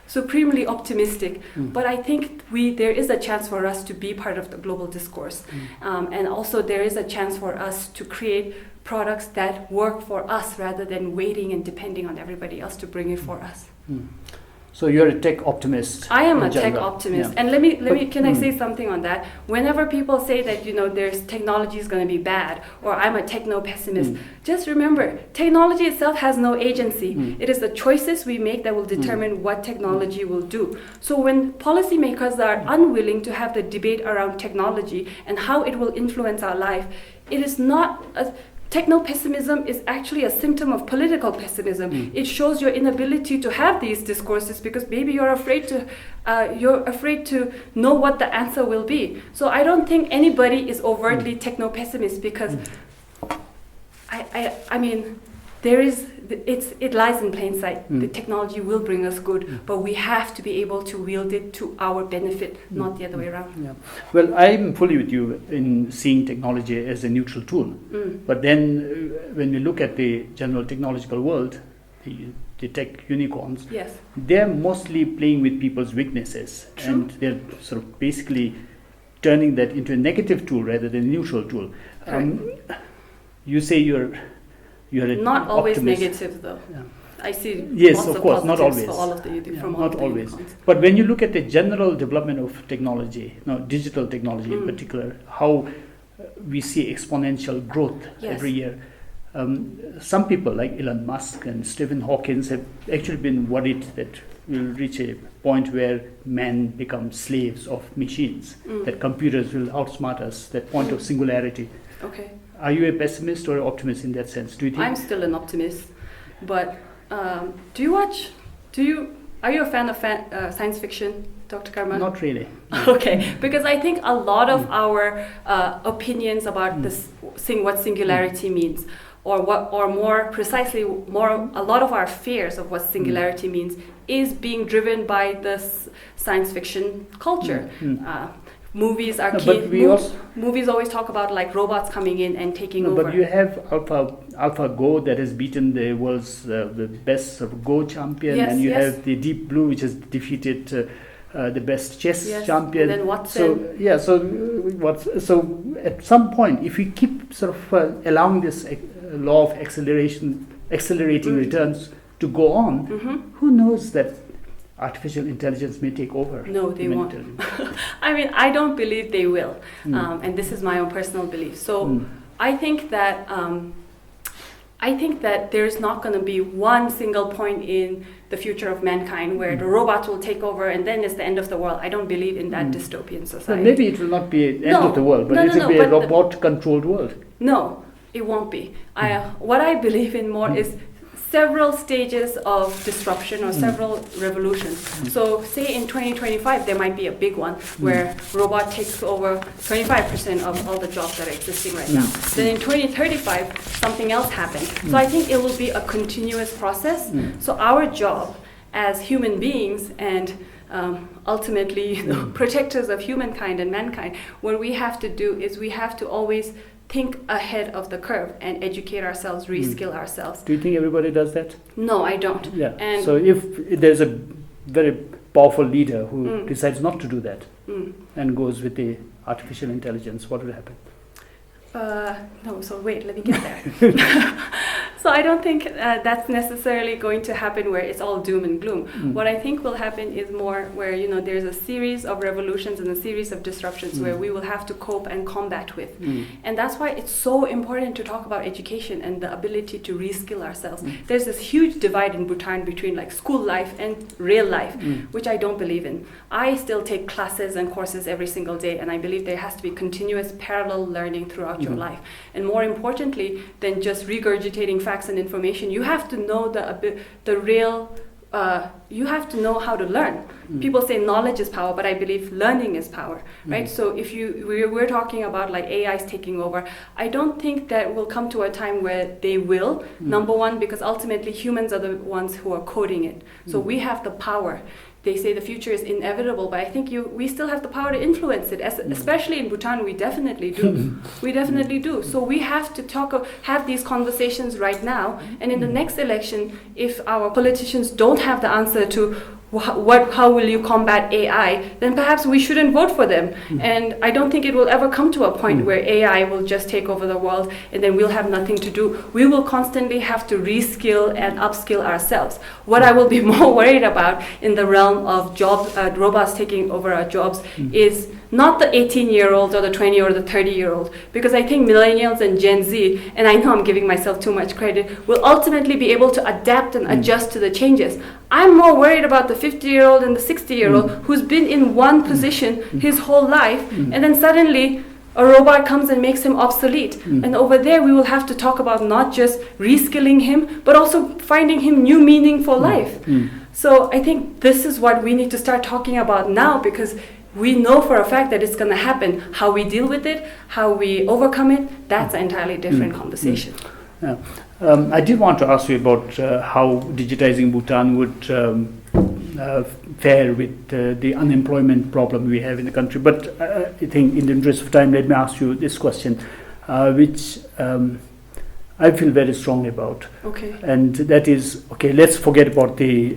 supremely optimistic, but I think there is a chance for us to be part of the global discourse, and also there is a chance for us to create products that work for us rather than waiting and depending on everybody else to bring it for us. So you're a tech optimist. I am in a tech general. optimist, Yeah. and can I say something on that? Whenever people say that there's technology is going to be bad, or I'm a techno pessimist, just remember technology itself has no agency. It is the choices we make that will determine what technology will do. So when policymakers are unwilling to have the debate around technology and how it will influence our life, it is not techno-pessimism is actually a symptom of political pessimism. It shows your inability to have these discourses because maybe you're afraid to know what the answer will be. So I don't think anybody is overtly techno-pessimist because I mean it lies in plain sight. The technology will bring us good, but we have to be able to wield it to our benefit, not the other way around. Yeah. Well, I'm fully with you in seeing technology as a neutral tool. But then when we look at the general technological world, the tech unicorns, Yes. they're mostly playing with people's weaknesses. True. And they're sort of basically turning that into a negative tool rather than a neutral tool. You say you're a Not always optimist. negative though. Yeah. I see Yes, lots of of course, not positives always. for all of the Yeah, from all not of the always. unicorns. But when you look at the general development of technology, digital technology in particular, how we see exponential growth Yes. every year. Some people like Elon Musk and Stephen Hawking have actually been worried that we'll reach a point where men become slaves of machines, that computers will outsmart us, that point of singularity. Okay. Are you a pessimist or an optimist in that sense? Do you think? I'm still an optimist, but are you a fan of science fiction, Dr. Karma? Not really. Okay, because I think a lot of our opinions about what singularity means, or more precisely, a lot of our fears of what singularity means is being driven by this science fiction culture. Movies are key. Movies always talk about like robots coming in and taking over. But you have AlphaGo that has beaten the world's the best sort of Go champion, and you have the Deep Blue which has defeated the best chess champion. And then Watson. So at some point, if we keep sort of allowing this law of accelerating returns to go on, who knows that artificial intelligence may take over? No, they won't. I mean, I don't believe they will, and this is my own personal belief. So I think that there's not going to be one single point in the future of mankind where the robots will take over and then it's the end of the world. I don't believe in that dystopian society. Well, maybe it will not be the end of the world, but it will be a robot-controlled world. No, it won't be. What I believe in more is several stages of disruption or several revolutions. So say in 2025 there might be a big one where robot takes over 25% of all the jobs that are existing right now. Then in 2035 something else happens. So I think it will be a continuous process. So our job as human beings and ultimately protectors of humankind and mankind, what we have to do is we have to always think ahead of the curve and educate ourselves, reskill ourselves. Do you think everybody does that? No, I don't. Yeah. And so if there's a very powerful leader who decides not to do that and goes with the artificial intelligence, what will happen? No, so wait, let me get there. So I don't think that's necessarily going to happen where it's all doom and gloom. What I think will happen is more where there's a series of revolutions and a series of disruptions where we will have to cope and combat with. And that's why it's so important to talk about education and the ability to reskill ourselves. There's this huge divide in Bhutan between like school life and real life, which I don't believe in. I still take classes and courses every single day, and I believe there has to be continuous parallel learning throughout your life. And more importantly than just regurgitating facts and information, you have to know the real you have to know how to learn. People say knowledge is power, but I believe learning is power, right? So if we're talking about like AIs taking over, I don't think that we'll come to a time where they will. Number one, because ultimately humans are the ones who are coding it. So we have the power. They say the future is inevitable, but I think we still have the power to influence it. Especially in Bhutan, we definitely do. We definitely do. So we have to have these conversations right now. And in the next election, if our politicians don't have the answer to how will you combat AI, then perhaps we shouldn't vote for them. And I don't think it will ever come to a point where AI will just take over the world and then we'll have nothing to do. We will constantly have to reskill and upskill ourselves. What I will be more worried about in the realm of jobs, robots taking over our jobs, is not the 18-year-old or the 20 or the 30-year-old, because I think millennials and Gen Z, and I know I'm giving myself too much credit, will ultimately be able to adapt and adjust to the changes. I'm more worried about the 50-year-old and the 60-year-old who's been in one position his whole life, and then suddenly a robot comes and makes him obsolete. And over there we will have to talk about not just reskilling him, but also finding him new meaning for life. So I think this is what we need to start talking about now, because we know for a fact that it's going to happen. How we deal with it, how we overcome it, that's an entirely different conversation. Yeah. I did want to ask you about how digitizing Bhutan would fare with the unemployment problem we have in the country. But I think in the interest of time, let me ask you this question, which I feel very strongly about. Okay. And that is, okay, let's forget about the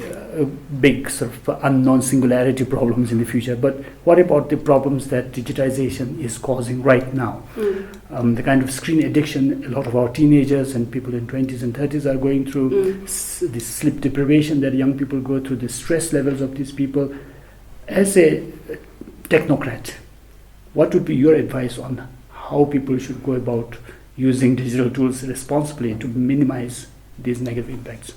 big sort of unknown singularity problems in the future, but what about the problems that digitization is causing right now? The kind of screen addiction a lot of our teenagers and people in 20s and 30s are going through, the sleep deprivation that young people go through, the stress levels of these people. As a technocrat, what would be your advice on how people should go about using digital tools responsibly to minimize these negative impacts?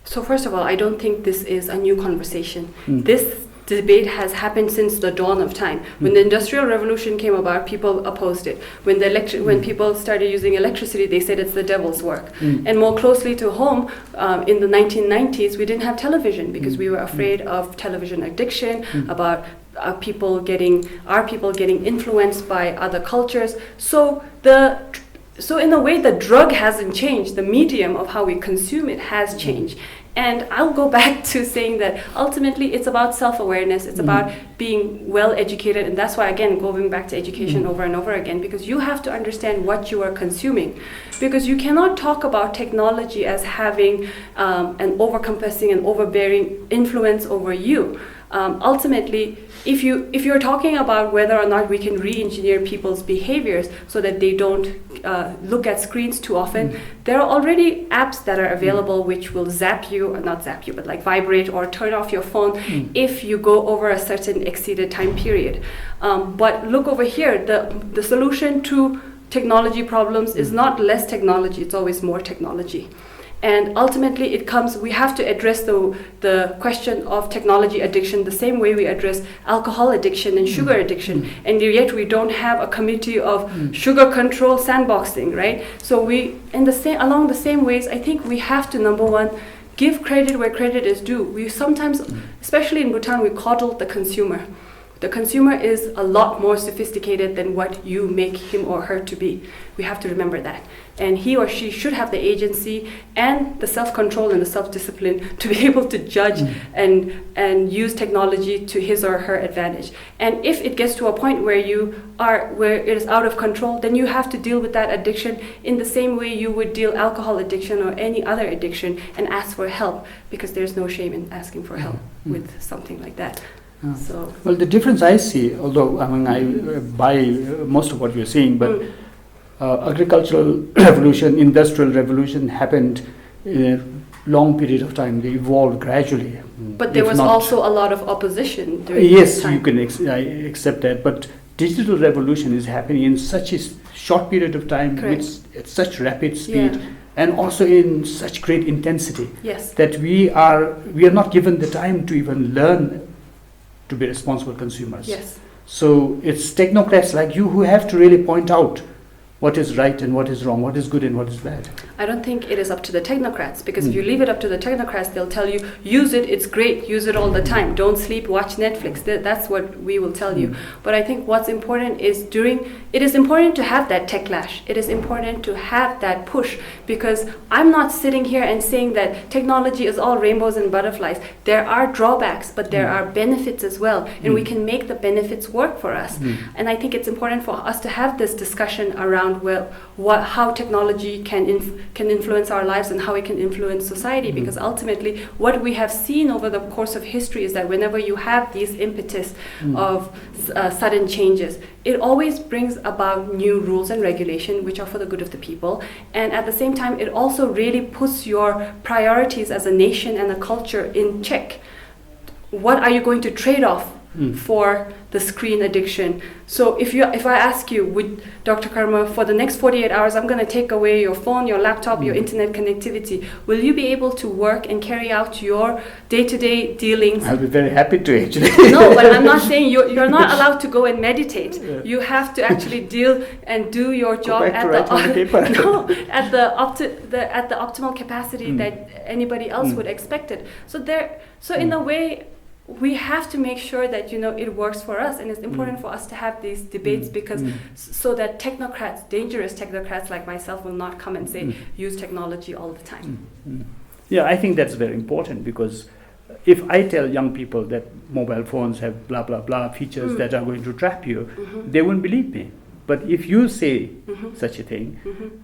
So first of all, I don't think this is a new conversation. This debate has happened since the dawn of time. When the Industrial Revolution came about, people opposed it. When people started using electricity, they said it's the devil's work. And more closely to home, in the 1990s, we didn't have television because we were afraid of television addiction, about our people getting influenced by other cultures. So in a way, the drug hasn't changed. The medium of how we consume it has changed. And I'll go back to saying that ultimately it's about self-awareness. It's about being well-educated. And that's why, again, going back to education over and over again, because you have to understand what you are consuming. Because you cannot talk about technology as having an over-encompassing and overbearing influence over you. Ultimately, if you're talking about whether or not we can re-engineer people's behaviors so that they don't look at screens too often, there are already apps that are available which will not zap you, but like vibrate or turn off your phone if you go over a certain exceeded time period. But look over here, the solution to technology problems is not less technology, it's always more technology. And ultimately, we have to address the question of technology addiction the same way we address alcohol addiction and sugar addiction. And yet we don't have a committee of sugar control sandboxing, right? So along the same ways, I think we have to, number one, give credit where credit is due. We sometimes, especially in Bhutan, we coddle the consumer. The consumer is a lot more sophisticated than what you make him or her to be. We have to remember that. And he or she should have the agency and the self-control and the self-discipline to be able to judge and use technology to his or her advantage. And if it gets to a point where it is out of control, then you have to deal with that addiction in the same way you would deal alcohol addiction or any other addiction and ask for help, because there's no shame in asking for help with something like that. So. Well, the difference I see, although I buy most of what you're saying, but agricultural revolution, industrial revolution happened in a long period of time. They evolved gradually. But there was also a lot of opposition during yes, this time. You can accept that. But digital revolution is happening in such a short period of time, at such rapid speed, and also in such great intensity. Yes. That we are not given the time to even learn to be responsible consumers. Yes. So it's technocrats like you who have to really point out what is right and what is wrong, what is good and what is bad. I don't think it is up to the technocrats, because if you leave it up to the technocrats, they'll tell you, use it, it's great, use it all the time, don't sleep, watch Netflix. That's what we will tell you. But I think what's important is it is important to have that techlash. It is important to have that push, because I'm not sitting here and saying that technology is all rainbows and butterflies. There are drawbacks, but there are benefits as well, and we can make the benefits work for us. And I think it's important for us to have this discussion around how technology can influence our lives and how it can influence society, because ultimately what we have seen over the course of history is that whenever you have these impetus of sudden changes, it always brings about new rules and regulation which are for the good of the people, and at the same time it also really puts your priorities as a nation and a culture in check. What are you going to trade off for the screen addiction? So if I ask you, would Dr. Karma, for the next 48 hours, I'm going to take away your phone, your laptop, your internet connectivity, will you be able to work and carry out your day-to-day dealings? I'll be very happy to, actually. No, but I'm not saying you're not allowed to go and meditate. Yeah. You have to actually deal and do your job at the optimal capacity that anybody else would expect it. So in a way, we have to make sure that it works for us, and it's important for us to have these debates because so that technocrats, dangerous technocrats like myself, will not come and say use technology all the time. Yeah, I think that's very important, because if I tell young people that mobile phones have blah blah blah features that are going to trap you, they won't believe me. But if you say such a thing,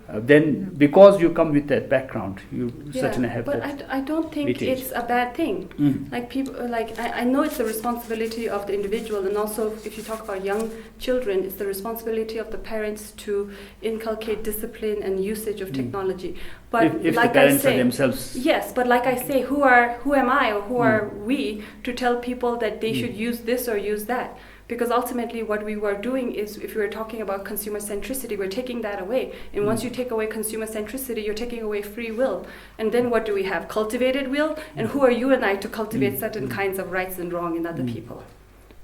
then because you come with that background, you certainly have that. But I don't think it's a bad thing. Like people, I know it's the responsibility of the individual, and also if you talk about young children, it's the responsibility of the parents to inculcate discipline and usage of technology. But if like the parents I say, are themselves, yes. But like I say, who am I or who are we to tell people that they should use this or use that? Because ultimately what we were doing is, if we were talking about consumer centricity, we're taking that away. And once you take away consumer centricity, you're taking away free will. And then what do we have? Cultivated will? And who are you and I to cultivate certain kinds of rights and wrong in other people?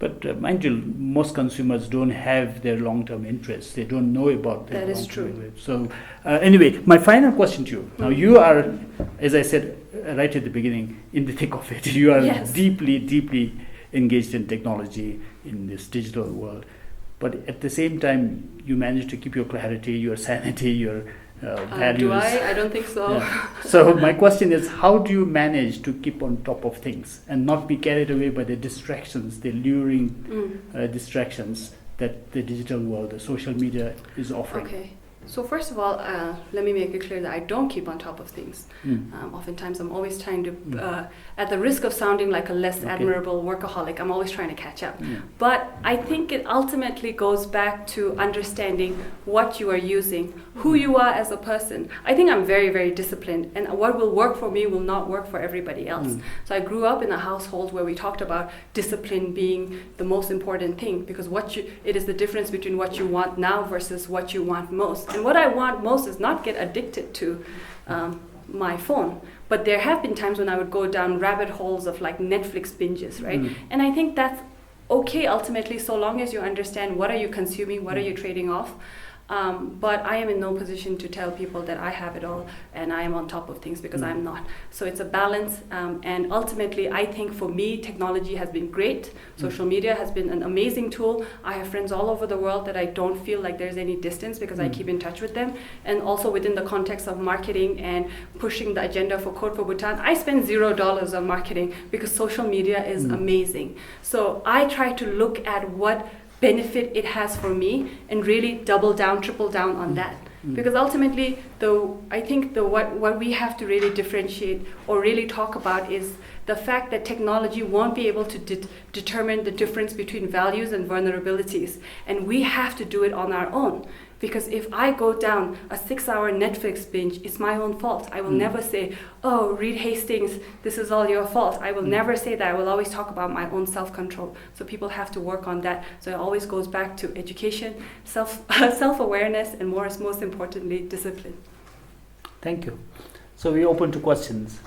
But mind you, most consumers don't have their long-term interests. They don't know about their That is long-term true. interests. So anyway, my final question to you. Now you are, as I said right at the beginning, in the thick of it. You are deeply, deeply engaged in technology, in this digital world, but at the same time you manage to keep your clarity, your sanity, your values. Do I? I don't think so. Yeah. So my question is, how do you manage to keep on top of things and not be carried away by the distractions, the luring distractions that the digital world, the social media is offering? Okay. So first of all, let me make it clear that I don't keep on top of things. Oftentimes I'm always trying to, at the risk of sounding like a less admirable workaholic, I'm always trying to catch up. But I think it ultimately goes back to understanding what you are using, who you are as a person. I think I'm very, very disciplined, and what will work for me will not work for everybody else. So I grew up in a household where we talked about discipline being the most important thing, because it is the difference between what you want now versus what you want most. And what I want most is not get addicted to my phone. But there have been times when I would go down rabbit holes of like Netflix binges, right? And I think that's okay ultimately, so long as you understand what are you consuming, what are you trading off. But I am in no position to tell people that I have it all and I am on top of things, because I'm not. So it's a balance, and ultimately I think for me technology has been great. Social media has been an amazing tool. I have friends all over the world that I don't feel like there's any distance, because I keep in touch with them. And also within the context of marketing and pushing the agenda for Code for Bhutan, I spend $0 on marketing because social media is amazing. So I try to look at what benefit it has for me and really double down, triple down on that. Because ultimately, I think what we have to really differentiate or really talk about is the fact that technology won't be able to determine the difference between values and vulnerabilities. And we have to do it on our own. Because if I go down a 6-hour Netflix binge, it's my own fault. I will never say, oh, Reed Hastings, this is all your fault. I will never say that. I will always talk about my own self-control. So people have to work on that. So it always goes back to education, self-awareness, and most importantly, discipline. Thank you. So we open to questions.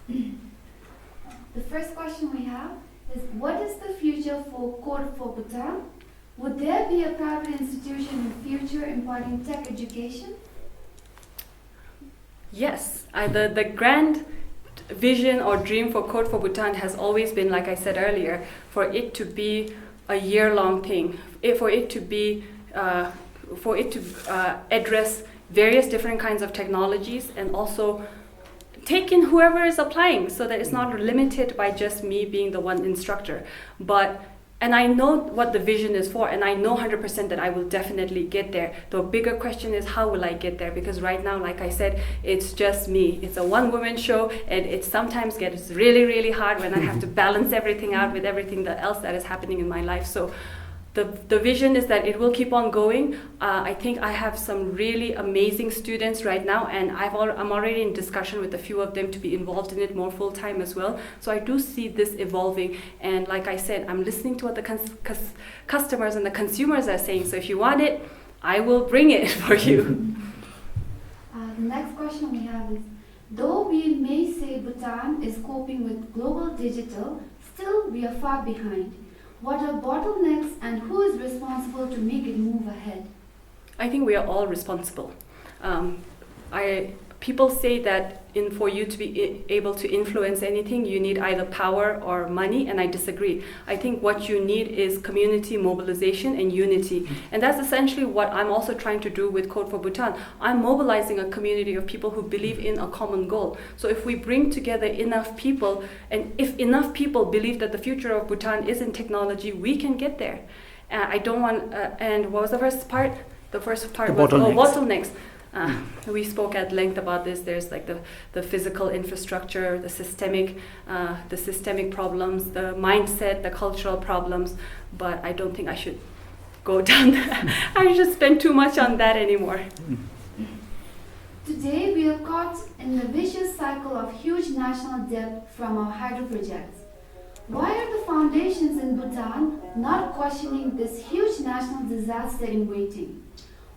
The first question we have is, what is the future for Code for Bhutan? Would there be a private institution in future imparting tech education? Yes, the grand vision or dream for Code for Bhutan has always been, like I said earlier, for it to be a year-long thing, for it to address various different kinds of technologies and also take in whoever is applying, so that it's not limited by just me being the one instructor. And I know what the vision is for, and I know 100% that I will definitely get there. The bigger question is, how will I get there? Because right now, like I said, it's just me. It's a one-woman show, and it sometimes gets really, really hard when I have to balance everything out with everything else that is happening in my life. So the vision is that it will keep on going. I think I have some really amazing students right now, and I'm already in discussion with a few of them to be involved in it more full-time as well. So I do see this evolving, and like I said, I'm listening to what the customers and the consumers are saying. So if you want it, I will bring it for you. The next question we have is, though we may say Bhutan is coping with global digital, still we are far behind. What are bottlenecks and who is responsible to make it move ahead? I think we are all responsible. People say that for you to be able to influence anything, you need either power or money, and I disagree. I think what you need is community mobilization and unity. And that's essentially what I'm also trying to do with Code for Bhutan. I'm mobilizing a community of people who believe in a common goal. So if we bring together enough people, and if enough people believe that the future of Bhutan is in technology, we can get there. I don't want, and what was the first part? The first part was bottlenecks. We spoke at length about this. There's like the physical infrastructure, the systemic problems, the mindset, the cultural problems. But I don't think I should go down that. I should spend too much on that anymore. Today we are caught in the vicious cycle of huge national debt from our hydro projects. Why are the foundations in Bhutan not questioning this huge national disaster in waiting?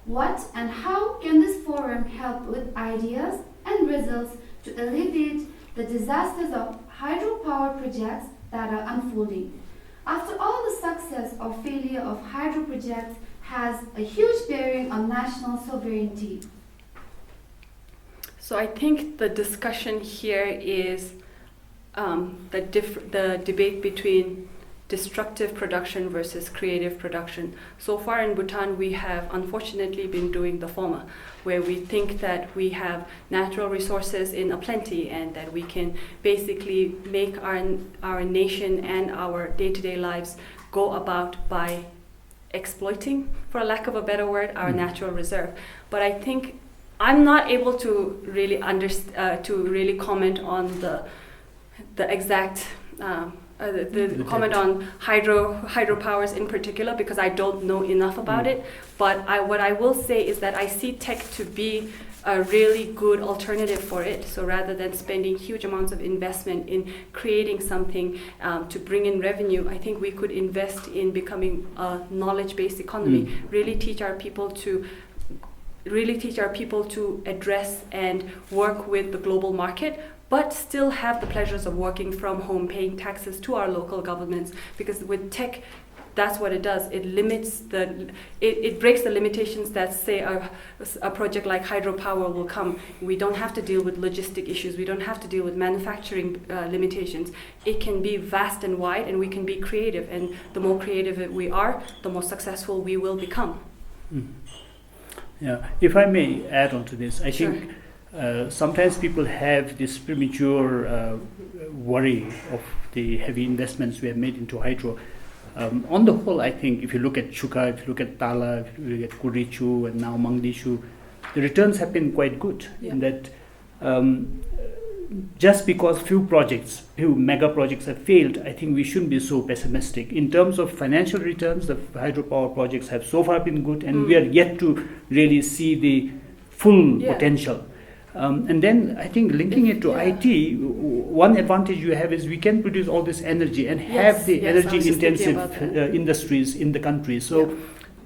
What and how can this forum help with ideas and results to alleviate the disasters of hydropower projects that are unfolding? After all, the success or failure of hydro projects has a huge bearing on national sovereignty. So I think the discussion here is the debate between destructive production versus creative production. So far in Bhutan, we have unfortunately been doing the former, where we think that we have natural resources in aplenty and that we can basically make our nation and our day-to-day lives go about by exploiting, for lack of a better word, our natural reserve. But I think I'm not able to really comment on the exact the comment on hydropowers in particular, because I don't know enough about it. But what I will say is that I see tech to be a really good alternative for it. So rather than spending huge amounts of investment in creating something to bring in revenue, I think we could invest in becoming a knowledge-based economy, really teach our people to address and work with the global market, but still have the pleasures of working from home, paying taxes to our local governments. Because with tech, that's what it does. It limits it breaks the limitations that say a project like hydropower will come. We don't have to deal with logistic issues. We don't have to deal with manufacturing limitations. It can be vast and wide, and we can be creative. And the more creative we are, the more successful we will become. Yeah, if I may add on to this, I Sure. think sometimes people have this premature worry of the heavy investments we have made into hydro. On the whole, I think if you look at Chuka, if you look at Tala, if you look at Kurichu and now Mangdishu, the returns have been quite good. Yeah. In that just because few mega projects have failed, I think we shouldn't be so pessimistic. In terms of financial returns, the hydropower projects have so far been good, and we are yet to really see the full potential. And then I think linking it to IT, one advantage you have is we can produce all this energy and have the energy-intensive industries in the country. So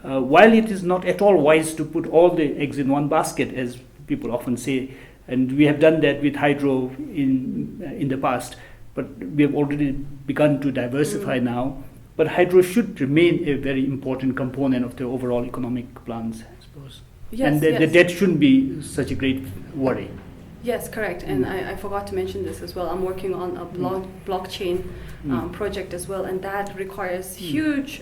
while it is not at all wise to put all the eggs in one basket, as people often say, and we have done that with hydro in the past, but we have already begun to diversify now. but hydro should remain a very important component of the overall economic plans, I suppose. Yes, and the yes. debt shouldn't be such a great worry. Yes, correct. And I forgot to mention this as well. I'm working on a blockchain project as well, and that requires huge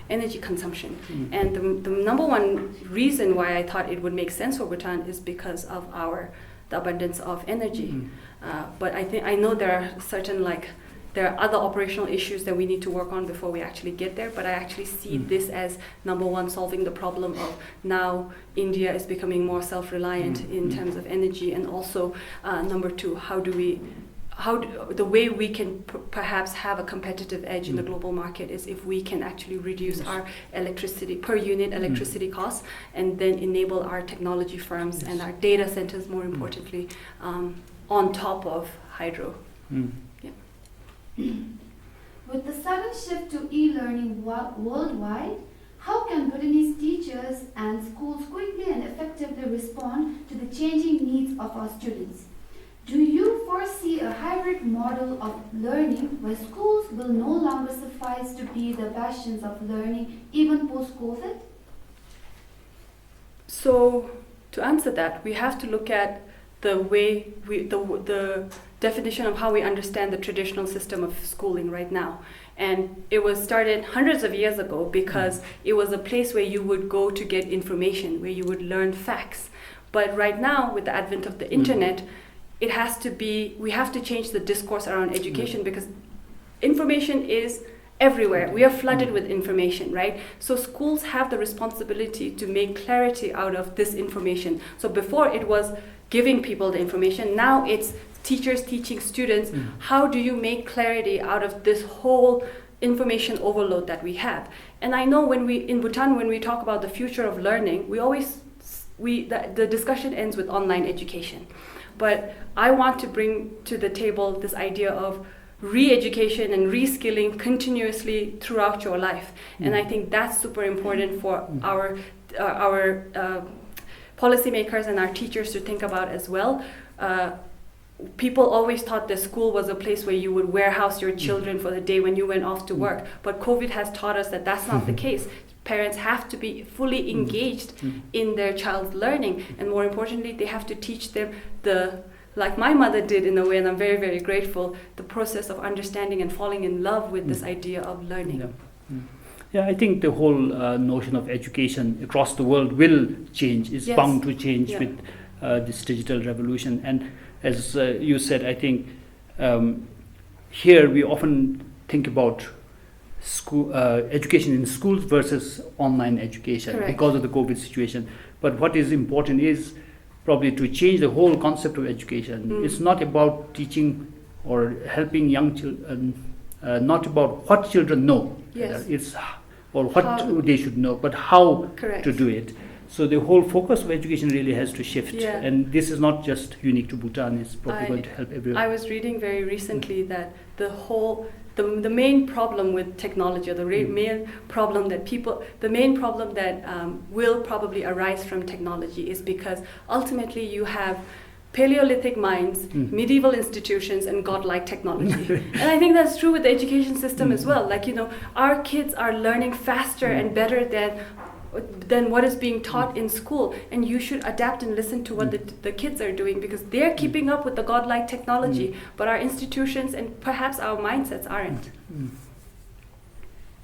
energy consumption. And the number one reason why I thought it would make sense for Bhutan is because of the abundance of energy. But I know there are certain there are other operational issues that we need to work on before we actually get there, but I actually see this as number one, solving the problem of now India is becoming more self-reliant in terms of energy, and also number two, the way we can perhaps have a competitive edge in the global market is if we can actually reduce our electricity per unit electricity costs, and then enable our technology firms and our data centers, more importantly, on top of hydro. With the sudden shift to e-learning worldwide, how can Bhutanese teachers and schools quickly and effectively respond to the changing needs of our students? Do you foresee a hybrid model of learning where schools will no longer suffice to be the bastions of learning even post-COVID? So, to answer that, we have to look at the way the definition of how we understand the traditional system of schooling right now. And it was started hundreds of years ago because it was a place where you would go to get information, where you would learn facts. But right now, with the advent of the internet, we have to change the discourse around education because information is everywhere. We are flooded with information, right? So schools have the responsibility to make clarity out of this information. So before it was giving people the information, now it's teachers teaching students, how do you make clarity out of this whole information overload that we have? And I know in Bhutan, when we talk about the future of learning, the discussion ends with online education. But I want to bring to the table this idea of re-education and reskilling continuously throughout your life. And I think that's super important for our policymakers and our teachers to think about as well. People always thought that school was a place where you would warehouse your children for the day when you went off to work. But COVID has taught us that that's not the case. Parents have to be fully engaged in their child's learning. And more importantly, they have to teach them like my mother did in a way, and I'm very, very grateful, the process of understanding and falling in love with this idea of learning. Yeah, I think the whole notion of education across the world will change. It's bound to change with this digital revolution. And as you said, I think here we often think about school education in schools versus online education because of the COVID situation. But what is important is probably to change the whole concept of education. It's not about teaching or helping young children, not about what children know. It's or what they should know, but how to do it. So the whole focus of education really has to shift. And this is not just unique to Bhutan, it's probably going to help everyone. I was reading very recently that the main problem with technology, or the main problem that will probably arise from technology is because ultimately you have Paleolithic minds, medieval institutions, and godlike technology. And I think that's true with the education system as well. Our kids are learning faster and better than what is being taught in school, and you should adapt and listen to what the kids are doing because they're keeping up with the godlike technology, but our institutions and perhaps our mindsets aren't.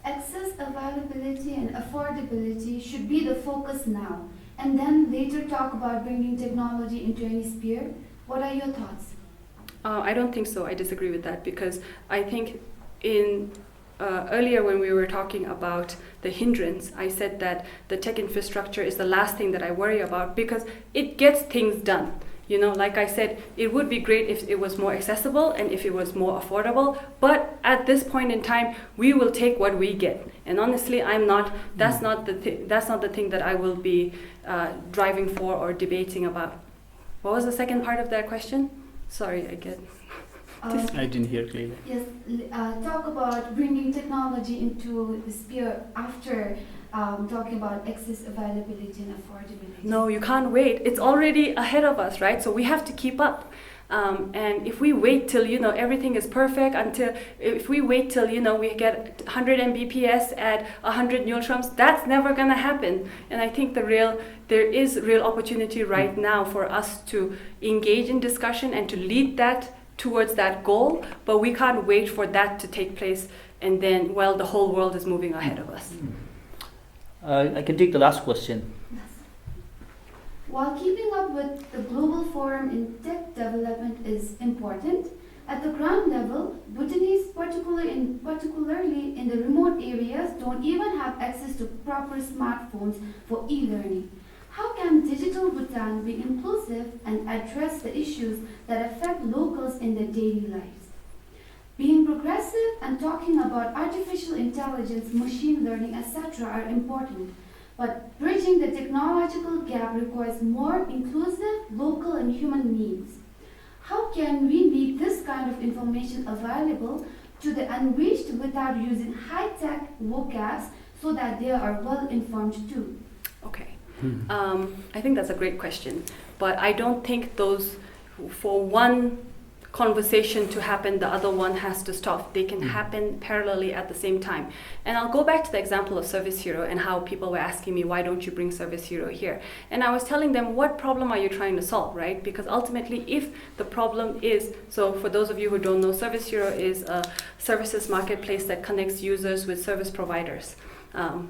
Access, availability, and affordability should be the focus now, and then later talk about bringing technology into any sphere. What are your thoughts? I don't think so. I disagree with that because I think earlier when we were talking about the hindrance, I said that the tech infrastructure is the last thing that I worry about because it gets things done. Like I said, it would be great if it was more accessible and if it was more affordable, but at this point in time, we will take what we get. And honestly, that's not the thing that I will be driving for or debating about. What was the second part of that question? Sorry, I didn't hear clearly. Yes, talk about bringing technology into the sphere after talking about access, availability, and affordability. No, you can't wait. It's already ahead of us, right? So we have to keep up. And if we wait till, everything is perfect, if we wait till, we get 100 Mbps at 100 neutrons, that's never going to happen. And I think there is real opportunity right now for us to engage in discussion and to lead that towards that goal, but we can't wait for that to take place and then, the whole world is moving ahead of us. I can take the last question. While keeping up with the global forum in tech development is important, at the ground level, Bhutanese, particularly in the remote areas, don't even have access to proper smartphones for e-learning. How can digital Bhutan be inclusive and address the issues that affect locals in their daily lives? Being progressive and talking about artificial intelligence, machine learning, etc. are important, but bridging the technological gap requires more inclusive, local and human needs. How can we make this kind of information available to the unreached without using high-tech vocabs so that they are well-informed too? Okay. I think that's a great question, but I don't think for one conversation to happen, the other one has to stop. They can happen parallelly at the same time. And I'll go back to the example of ServisHero and how people were asking me, why don't you bring ServisHero here? And I was telling them, what problem are you trying to solve, right? Because ultimately, if the problem is, so for those of you who don't know, ServisHero is a services marketplace that connects users with service providers.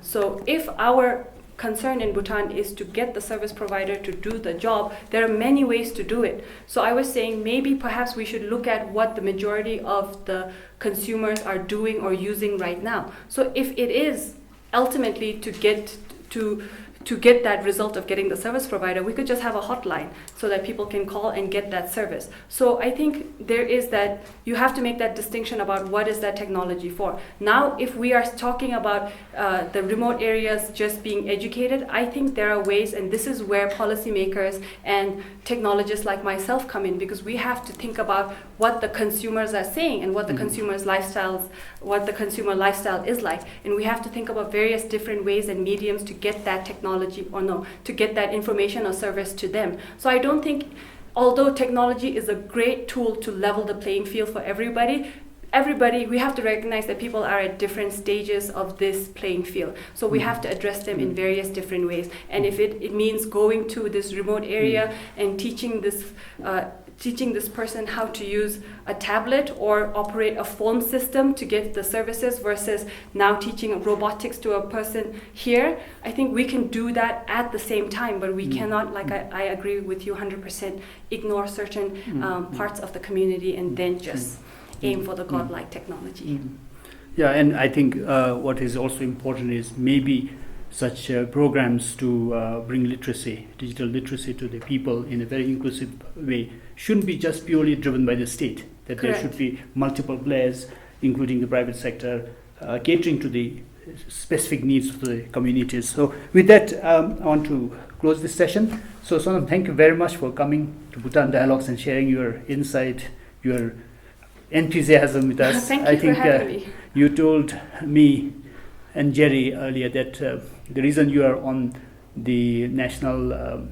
So if our concern in Bhutan is to get the service provider to do the job, there are many ways to do it. So I was saying maybe perhaps we should look at what the majority of the consumers are doing or using right now. So if it is ultimately to get that result of getting the service provider, we could just have a hotline so that people can call and get that service. So I think there is that, you have to make that distinction about what is that technology for. Now, if we are talking about the remote areas just being educated, I think there are ways, and this is where policymakers and technologists like myself come in, because we have to think about what the consumers are saying and what the consumer lifestyle is like. And we have to think about various different ways and mediums to get that to get that information or service to them. So I don't think, although technology is a great tool to level the playing field for everybody, we have to recognize that people are at different stages of this playing field. So we have to address them in various different ways. And if it means going to this remote area and teaching this person how to use a tablet or operate a phone system to get the services versus now teaching robotics to a person here, I think we can do that at the same time, but we cannot, like I agree with you 100%, ignore certain parts of the community and then just aim for the godlike technology. Yeah, and I think what is also important is maybe such programs to bring digital literacy to the people in a very inclusive way shouldn't be just purely driven by the state, that Correct. There should be multiple players, including the private sector, catering to the specific needs of the communities. So with that, I want to close this session. So Sonam, thank you very much for coming to Bhutan Dialogues and sharing your insight, your enthusiasm with us. Thank you for having me. You told me and Jerry earlier that the reason you are on the National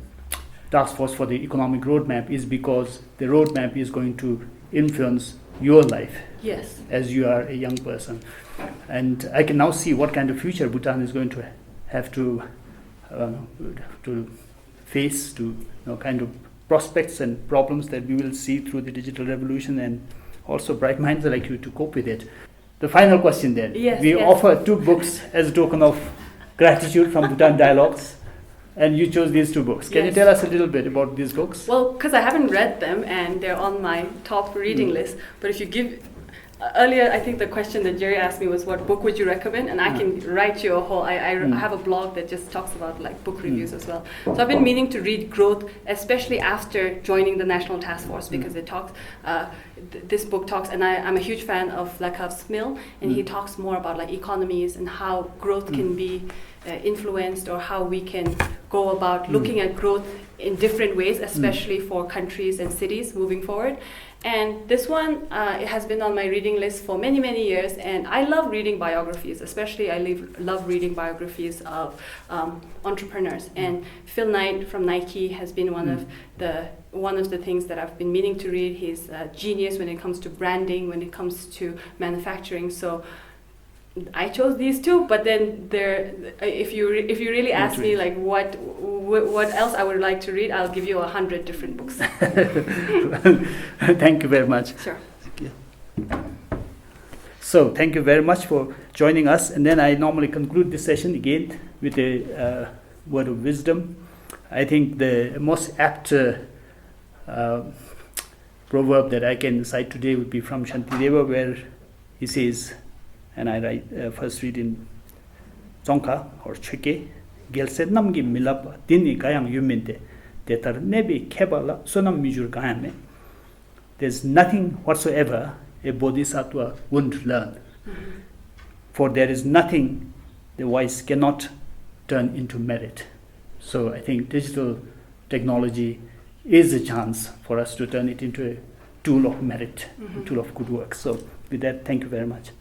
Task Force for the Economic Roadmap is because the roadmap is going to influence your life. Yes. As you are a young person. And I can now see what kind of future Bhutan is going to have to face, kind of prospects and problems that we will see through the digital revolution, and also bright minds like you to cope with it. The final question then. Yes, we offer 2 books as a token of gratitude from Bhutan Dialogues, and you chose these 2 books. Can you tell us a little bit about these books? Well, because I haven't read them and they're on my top reading list, but if you give... Earlier, I think the question that Jerry asked me was, what book would you recommend? And I can write you a whole... I have a blog that just talks about book reviews as well. So I've been meaning to read Growth, especially after joining the National Task Force, because it talks... this book talks, and I'm a huge fan of Lekav Smil, and he talks more about economies and how growth can be influenced, or how we can go about looking at growth in different ways, especially for countries and cities moving forward. And this one, it has been on my reading list for many, many years. And I love reading biographies, especially I love reading biographies of entrepreneurs. And Phil Knight from Nike has been one of the things that I've been meaning to read. He's a genius when it comes to branding, when it comes to manufacturing. So I chose these two, but then if you really ask me like what else I would like to read, I'll give you 100 different books. Thank you very much. Sure. So thank you very much for joining us. And then I normally conclude this session again with a word of wisdom. I think the most apt proverb that I can cite today would be from Shantideva, where he says, and I first read in Tsongkha or Cheke, Gelset namgi milab dini kayang yuminte, detar nebi kebala sonam mijur kayame. There's nothing whatsoever a bodhisattva wouldn't learn. For there is nothing the wise cannot turn into merit. So I think digital technology is a chance for us to turn it into a tool of merit, a tool of good work. So with that, thank you very much.